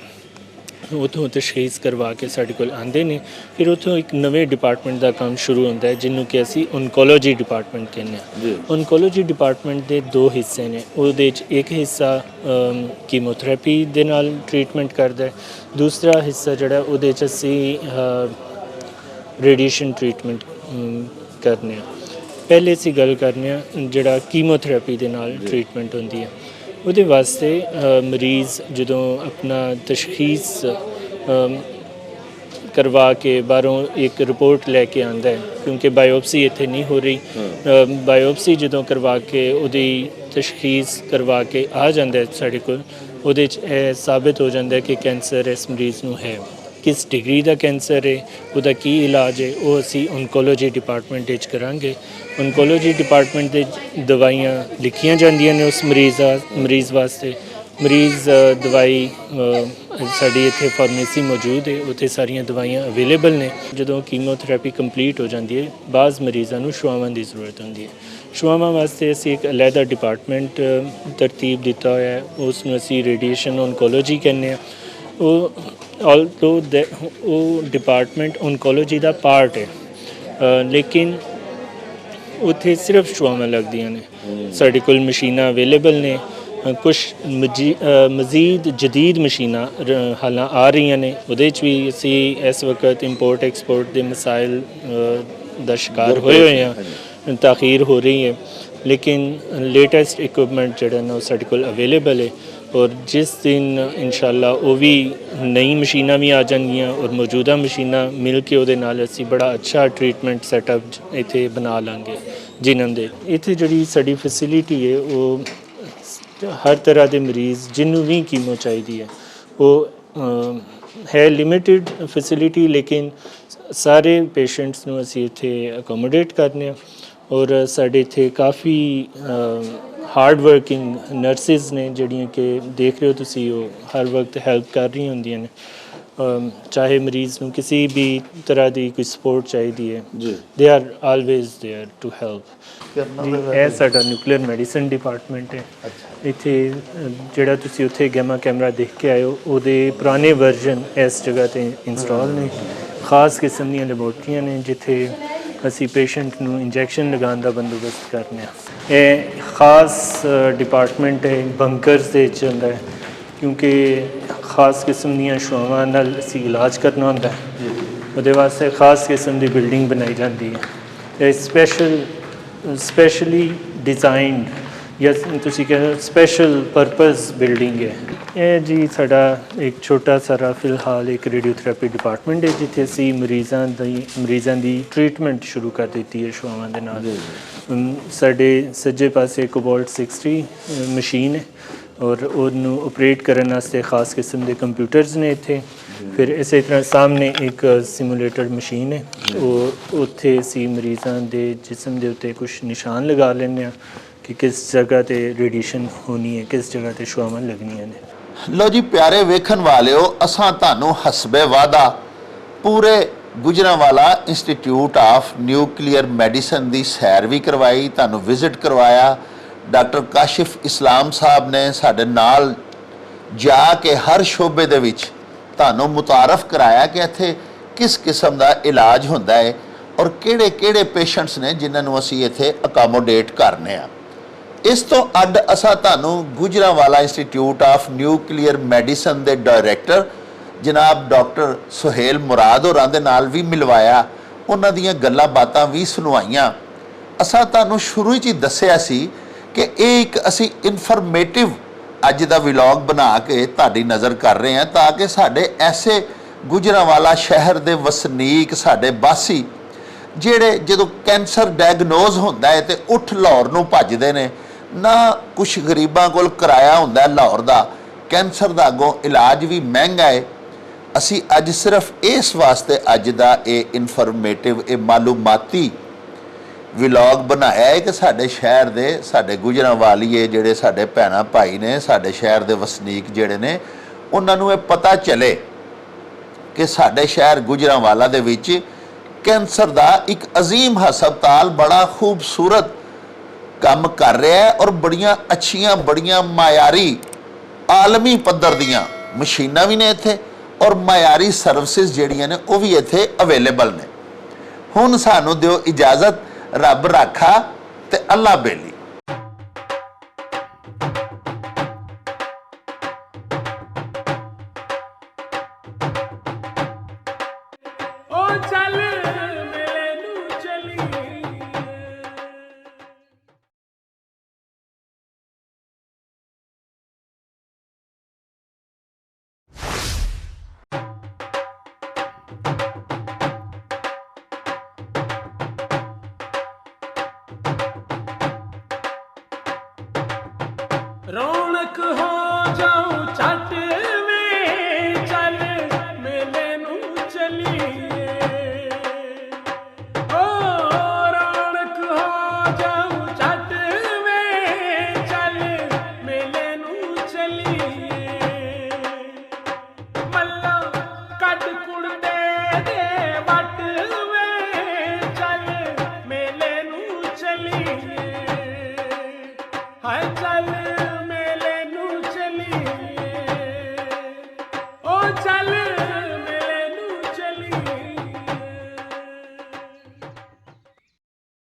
ਉੱਥੋਂ ਤਸ਼ਖੀਸ ਕਰਵਾ ਕੇ ਸਾਡੇ ਕੋਲ ਆਉਂਦੇ ਨੇ। ਫਿਰ ਉੱਥੋਂ ਇੱਕ ਨਵੇਂ ਡਿਪਾਰਟਮੈਂਟ ਦਾ ਕੰਮ ਸ਼ੁਰੂ ਹੁੰਦਾ ਹੈ ਜਿਹਨੂੰ ਕਿ ਅਸੀਂ ਓਨਕੋਲੋਜੀ ਡਿਪਾਰਟਮੈਂਟ ਕਹਿੰਦੇ ਹਾਂ। ਓਨਕੋਲੋਜੀ ਡਿਪਾਰਟਮੈਂਟ ਦੇ ਦੋ ਹਿੱਸੇ ਨੇ। ਉਹਦੇ 'ਚ ਇੱਕ ਹਿੱਸਾ ਕੀਮੋਥੈਰੇਪੀ ਦੇ ਨਾਲ ਟ੍ਰੀਟਮੈਂਟ ਕਰਦਾ ਹੈ, ਦੂਸਰਾ ਹਿੱਸਾ ਜਿਹੜਾ ਉਹਦੇ 'ਚ ਅਸੀਂ ਰੇਡੀਏਸ਼ਨ ਟ੍ਰੀਟਮੈਂਟ ਕਰਨੇ ਆ। ਪਹਿਲੇ ਅਸੀਂ ਗੱਲ ਕਰਨੇ ਆ ਜਿਹੜਾ ਕੀਮੋਥੈਰੇਪੀ ਦੇ ਨਾਲ ਟ੍ਰੀਟਮੈਂਟ ਹੁੰਦੀ ਹੈ। ਉਹਦੇ ਵਾਸਤੇ ਮਰੀਜ਼ ਜਦੋਂ ਆਪਣਾ ਤਸ਼ਖੀਸ ਕਰਵਾ ਕੇ ਬਾਹਰੋਂ ਇੱਕ ਰਿਪੋਰਟ ਲੈ ਕੇ ਆਉਂਦਾ ਹੈ, ਕਿਉਂਕਿ ਬਾਇਓਪਸੀ ਇੱਥੇ ਨਹੀਂ ਹੋ ਰਹੀ, ਬਾਇਓਪਸੀ ਜਦੋਂ ਕਰਵਾ ਕੇ ਉਹਦੀ ਤਸ਼ਖੀਸ ਕਰਵਾ ਕੇ ਆ ਜਾਂਦਾ ਹੈ ਸਾਡੇ ਕੋਲ, ਉਹਦੇ 'ਚ ਇਹ ਸਾਬਿਤ ਹੋ ਜਾਂਦਾ ਹੈ ਕਿ ਕੈਂਸਰ ਇਸ ਮਰੀਜ਼ ਨੂੰ ਹੈ। ਕਿਸ ਡਿਗਰੀ ਦਾ ਕੈਂਸਰ ਹੈ, ਉਹਦਾ ਕੀ ਇਲਾਜ ਹੈ, ਉਹ ਅਸੀਂ ਓਨਕੋਲੋਜੀ ਡਿਪਾਰਟਮੈਂਟ ਵਿੱਚ ਕਰਾਂਗੇ। ਓਨਕੋਲੋਜੀ ਡਿਪਾਰਟਮੈਂਟ ਦੇ ਦਵਾਈਆਂ ਲਿਖੀਆਂ ਜਾਂਦੀਆਂ ਨੇ ਉਸ ਮਰੀਜ਼ ਵਾਸਤੇ। ਮਰੀਜ਼ ਦਵਾਈ ਸਾਡੀ ਇੱਥੇ ਫਾਰਮੇਸੀ ਮੌਜੂਦ ਹੈ, ਉੱਥੇ ਸਾਰੀਆਂ ਦਵਾਈਆਂ ਅਵੇਲੇਬਲ ਨੇ। ਜਦੋਂ ਕੀਮੋਥੈਰੇਪੀ ਕੰਪਲੀਟ ਹੋ ਜਾਂਦੀ ਹੈ, ਬਾਅਦ ਮਰੀਜ਼ਾਂ ਨੂੰ ਸ਼ੁਆਵਾਂ ਦੀ ਜ਼ਰੂਰਤ ਹੁੰਦੀ ਹੈ। ਸ਼ੁਆਵਾਂ ਵਾਸਤੇ ਅਸੀਂ ਇੱਕ ਅਲੱਗਾ ਡਿਪਾਰਟਮੈਂਟ ਤਰਤੀਬ ਦਿੱਤਾ ਹੋਇਆ ਹੈ, ਉਸ ਨੂੰ ਅਸੀਂ ਰੇਡੀਏਸ਼ਨ ਓਨਕੋਲੋਜੀ ਕਹਿੰਦੇ ਹਾਂ। ਉਹ ਡਿਪਾਰਟਮੈਂਟ ਓਨਕੋਲੋਜੀ ਦਾ ਪਾਰਟ ਹੈ, ਲੇਕਿਨ ਉੱਥੇ ਸਿਰਫ ਸ਼ੁਆਵਾਂ ਲੱਗਦੀਆਂ ਨੇ। ਸਾਡੇ ਕੋਲ ਮਸ਼ੀਨਾਂ ਅਵੇਲੇਬਲ ਨੇ, ਕੁਛ ਮਜ਼ੀਦ ਜਦੀਦ ਮਸ਼ੀਨਾਂ ਹਾਲਾਂ ਆ ਰਹੀਆਂ ਨੇ। ਉਹਦੇ 'ਚ ਵੀ ਅਸੀਂ ਇਸ ਵਕਤ ਇੰਪੋਰਟ ਐਕਸਪੋਰਟ ਦੇ ਮਸਾਇਲ ਦਾ ਸ਼ਿਕਾਰ ਹੋਏ ਹਾਂ, ਤਾਖੀਰ ਹੋ ਰਹੀ ਹੈ, ਲੇਕਿਨ ਲੇਟੈਸਟ ਇਕਵਿਪਮੈਂਟ ਜਿਹੜਾ ਨਾ ਉਹ ਸਾਡੇ ਕੋਲ ਅਵੇਲੇਬਲ ਹੈ। ਔਰ ਜਿਸ ਦਿਨ ਇਨਸ਼ਾਅੱਲਾ ਉਹ ਵੀ ਨਈ ਮਸ਼ੀਨਾਂ ਵੀ ਆ ਜਾਣਗੀਆਂ ਔਰ ਮੌਜੂਦਾ ਮਸ਼ੀਨਾਂ ਮਿਲ ਕੇ ਉਹਦੇ ਨਾਲ ਅਸੀਂ ਬੜਾ ਅੱਛਾ ਟ੍ਰੀਟਮੈਂਟ ਸੈਟਅਪ ਇੱਥੇ ਬਣਾ ਲਾਂਗੇ ਜਿਨ੍ਹਾਂ ਦੇ। ਇੱਥੇ ਜਿਹੜੀ ਸਾਡੀ ਫੈਸਿਲਿਟੀ ਹੈ ਉਹ ਹਰ ਤਰ੍ਹਾਂ ਦੇ ਮਰੀਜ਼ ਜਿਹਨੂੰ ਵੀ ਕੀਮੋ ਚਾਹੀਦੀ ਹੈ ਉਹ ਹੈ ਲਿਮਿਟਿਡ ਫੈਸਿਲਿਟੀ, ਲੇਕਿਨ ਸਾਰੇ ਪੇਸ਼ੈਂਟਸ ਨੂੰ ਅਸੀਂ ਇੱਥੇ ਅਕੋਮੋਡੇਟ ਕਰਨੇ ਆ। ਔਰ ਸਾਡੇ ਇੱਥੇ ਕਾਫੀ ਹਾਰਡ ਵਰਕਿੰਗ ਨਰਸਿਸ ਨੇ ਜਿਹੜੀਆਂ ਕਿ ਦੇਖ ਰਹੇ ਹੋ ਤੁਸੀਂ, ਉਹ ਹਰ ਵਕਤ ਹੈਲਪ ਕਰ ਰਹੀਆਂ ਹੁੰਦੀਆਂ ਨੇ। ਚਾਹੇ ਮਰੀਜ਼ ਨੂੰ ਕਿਸੇ ਵੀ ਤਰ੍ਹਾਂ ਦੀ ਕੋਈ ਸਪੋਰਟ ਚਾਹੀਦੀ ਹੈ, they are always there to help. ਇਹ ਸਾਡਾ ਨਿਊਕਲੀਅਰ ਮੈਡੀਸਨ ਡਿਪਾਰਟਮੈਂਟ ਹੈ। ਇੱਥੇ ਜਿਹੜਾ ਤੁਸੀਂ ਉੱਥੇ ਗੈਮਾ ਕੈਮਰਾ ਦੇਖ ਕੇ ਆਏ ਹੋ, ਉਹਦੇ ਪੁਰਾਣੇ ਵਰਜ਼ਨ ਇਸ ਜਗ੍ਹਾ 'ਤੇ ਇੰਸਟਾਲ ਨੇ। ਖਾਸ ਕਿਸਮ ਦੀਆਂ ਲੈਬੋਰਟਰੀਆਂ ਨੇ ਜਿੱਥੇ ਅਸੀਂ ਪੇਸ਼ੈਂਟ ਨੂੰ ਇੰਜੈਕਸ਼ਨ ਲਗਾਉਣ ਦਾ ਬੰਦੋਬਸਤ ਕਰਨੇ ਆ। ਇਹ ਖਾਸ ਡਿਪਾਰਟਮੈਂਟ ਹੈ, ਬੰਕਰਸ ਦੇ ਵਿੱਚ ਹੁੰਦਾ ਹੈ, ਕਿਉਂਕਿ ਖਾਸ ਕਿਸਮ ਦੀਆਂ ਸ਼ੁਆਵਾਂ ਨਾਲ ਅਸੀਂ ਇਲਾਜ ਕਰਨਾ ਹੁੰਦਾ ਹੈ। ਉਹਦੇ ਵਾਸਤੇ ਖਾਸ ਕਿਸਮ ਦੀ ਬਿਲਡਿੰਗ ਬਣਾਈ ਜਾਂਦੀ ਹੈ। ਇਹ ਸਪੈਸ਼ਲੀ ਡਿਜ਼ਾਈਨਡ ਜਾਂ ਤੁਸੀਂ ਕਹਿੰਦੇ ਸਪੈਸ਼ਲ ਪਰਪਸ ਬਿਲਡਿੰਗ ਹੈ। ਇਹ ਜੀ ਸਾਡਾ ਇੱਕ ਛੋਟਾ ਸਾਰਾ ਫਿਲਹਾਲ ਇੱਕ ਰੇਡੀਓਥੈਰੇਪੀ ਡਿਪਾਰਟਮੈਂਟ ਹੈ ਜਿੱਥੇ ਅਸੀਂ ਮਰੀਜ਼ਾਂ ਦੀ ਟ੍ਰੀਟਮੈਂਟ ਸ਼ੁਰੂ ਕਰ ਦਿੱਤੀ ਹੈ ਸ਼ੁਆਵਾਂ ਦੇ ਨਾਲ। ਸਾਡੇ ਸੱਜੇ ਪਾਸੇ ਕੋਬਾਲਟ 60 ਮਸ਼ੀਨ ਹੈ ਔਰ ਉਹਨੂੰ ਆਪਰੇਟ ਕਰਨ ਵਾਸਤੇ ਖਾਸ ਕਿਸਮ ਦੇ ਕੰਪਿਊਟਰਸ ਨੇ ਇੱਥੇ। ਫਿਰ ਇਸੇ ਤਰ੍ਹਾਂ ਸਾਹਮਣੇ ਇੱਕ ਸਿਮੂਲੇਟਰ ਮਸ਼ੀਨ ਹੈ, ਉਹ ਉੱਥੇ ਅਸੀਂ ਮਰੀਜ਼ਾਂ ਦੇ ਜਿਸਮ ਦੇ ਉੱਤੇ ਕੁਝ ਨਿਸ਼ਾਨ ਲਗਾ ਲੈਂਦੇ ਹਾਂ ਕਿ ਕਿਸ ਜਗ੍ਹਾ ਤੇ ਰੇਡੀਏਸ਼ਨ ਹੋਣੀ ਹੈ, ਕਿਸ ਜਗ੍ਹਾ ਤੇ ਸ਼ੁਆਵਾਂ ਲੱਗਣੀਆਂ ਨੇ। ਲਓ ਜੀ ਪਿਆਰੇ ਵੇਖਣ ਵਾਲਿਓ, ਅਸਾਂ ਤੁਹਾਨੂੰ ਹਸਬੇ ਵਾਦਾ ਪੂਰੇ Gujranwala institute of nuclear medicine ਦੀ ਸੈਰ ਵੀ ਕਰਵਾਈ, ਤੁਹਾਨੂੰ ਵਿਜ਼ਿਟ ਕਰਵਾਇਆ। ਡਾਕਟਰ ਕਾਸ਼ਿਫ ਇਸਲਾਮ ਸਾਹਿਬ ਨੇ ਸਾਡੇ ਨਾਲ ਜਾ ਕੇ ਹਰ ਸ਼ੋਬੇ ਦੇ ਵਿੱਚ ਤੁਹਾਨੂੰ ਮੁਤਾਰਫ ਕਰਾਇਆ ਕਿ ਇੱਥੇ ਕਿਸ ਕਿਸਮ ਦਾ ਇਲਾਜ ਹੁੰਦਾ ਹੈ ਔਰ ਕਿਹੜੇ ਪੇਸ਼ੈਂਟਸ ਨੇ ਜਿਨ੍ਹਾਂ ਨੂੰ ਅਸੀਂ ਇੱਥੇ ਅਕਾਮੋਡੇਟ ਕਰਨੇ ਆ। ਇਸ ਤੋਂ ਅੱਡ ਅਸਾਂ ਤੁਹਾਨੂੰ Gujranwala institute of nuclear medicine ਦੇ ਡਾਇਰੈਕਟਰ ਜਨਾਬ ਡਾਕਟਰ ਸੁਹੇਲ ਮੁਰਾਦ ਹੋਰਾਂ ਦੇ ਨਾਲ ਵੀ ਮਿਲਵਾਇਆ, ਉਹਨਾਂ ਦੀਆਂ ਗੱਲਾਂ ਬਾਤਾਂ ਵੀ ਸੁਣਵਾਈਆਂ। ਅਸਾਂ ਤੁਹਾਨੂੰ ਸ਼ੁਰੂ 'ਚ ਹੀ ਦੱਸਿਆ ਸੀ ਕਿ ਇਹ ਇੱਕ ਅਸੀਂ ਇਨਫੋਰਮੇਟਿਵ ਅੱਜ ਦਾ ਵਲੌਗ ਬਣਾ ਕੇ ਤੁਹਾਡੀ ਨਜ਼ਰ ਕਰ ਰਹੇ ਹਾਂ ਤਾਂ ਕਿ ਸਾਡੇ ਐਸੇ ਗੁਜਰਾਂਵਾਲਾ ਸ਼ਹਿਰ ਦੇ ਵਸਨੀਕ, ਸਾਡੇ ਵਾਸੀ ਜਿਹੜੇ ਜਦੋਂ ਕੈਂਸਰ ਡਾਇਗਨੋਜ਼ ਹੁੰਦਾ ਹੈ ਤੇ ਉੱਠ ਲਾਹੌਰ ਨੂੰ ਭੱਜਦੇ ਨੇ, ਨਾ ਕੁਛ ਗਰੀਬਾਂ ਕੋਲ ਕਿਰਾਇਆ ਹੁੰਦਾ ਲਾਹੌਰ ਦਾ, ਕੈਂਸਰ ਦਾ ਅੱਗੋਂ ਇਲਾਜ ਵੀ ਮਹਿੰਗਾ ਹੈ। ਅਸੀਂ ਅੱਜ ਸਿਰਫ ਇਸ ਵਾਸਤੇ ਅੱਜ ਦਾ ਇਹ ਇਨਫੋਰਮੇਟਿਵ, ਇਹ ਮਾਲੂਮਾਤੀ ਵਲੌਗ ਬਣਾਇਆ ਹੈ ਕਿ ਸਾਡੇ ਸ਼ਹਿਰ ਦੇ, ਸਾਡੇ ਗੁਜਰਾਂਵਾਲੀਏ ਜਿਹੜੇ ਸਾਡੇ ਭੈਣਾਂ ਭਾਈ ਨੇ, ਸਾਡੇ ਸ਼ਹਿਰ ਦੇ ਵਸਨੀਕ ਜਿਹੜੇ ਨੇ, ਉਹਨਾਂ ਨੂੰ ਇਹ ਪਤਾ ਚੱਲੇ ਕਿ ਸਾਡੇ ਸ਼ਹਿਰ ਗੁਜਰਾਂਵਾਲਾ ਦੇ ਵਿੱਚ ਕੈਂਸਰ ਦਾ ਇੱਕ ਅਜ਼ੀਮ ਹਸਪਤਾਲ ਬੜਾ ਖੂਬਸੂਰਤ ਕੰਮ ਕਰ ਰਿਹਾ ਹੈ ਔਰ ਬੜੀਆਂ ਅੱਛੀਆਂ, ਬੜੀਆਂ ਮਾਇਆਰੀ ਆਲਮੀ ਪੱਧਰ ਦੀਆਂ ਮਸ਼ੀਨਾਂ ਵੀ ਨੇ ਇੱਥੇ ਔਰ ਮਾਇਆਰੀ ਸਰਵਿਸਿਜ਼ ਜਿਹੜੀਆਂ ਨੇ ਉਹ ਵੀ ਇੱਥੇ ਅਵੇਲੇਬਲ ਨੇ। ਹੁਣ ਸਾਨੂੰ ਦਿਓ ਇਜਾਜ਼ਤ, ਰੱਬ ਰਾਖਾ ਤੇ ਅੱਲਾ ਬੇਲੀ। ਰੌਣਕ ਹੋ ਜਾਉ ਛੱਟ ਵੇ ਚੱਲ ਮੇਲੇ ਨੂੰ ਚਲੀਏ। ਓ ਰੌਣਕ ਹੋ ਜਾਉ ਛੱਟ ਵੇ ਚੱਲ ਮੇਲੇ ਨੂੰ ਚਲੀਏ। ਮੱਲਾ ਕੱਢ ਕੁੜਦੇ ਦੇ ਵੱਟ ਵੇ ਚੱਲ ਮੇਲੇ ਨੂੰ ਚਲੀਏ। ਹਾਏ ਚੱਲ ਮੇਲੇ ਨੂੰ ਚਲੀਏ। ਓ ਚੱਲ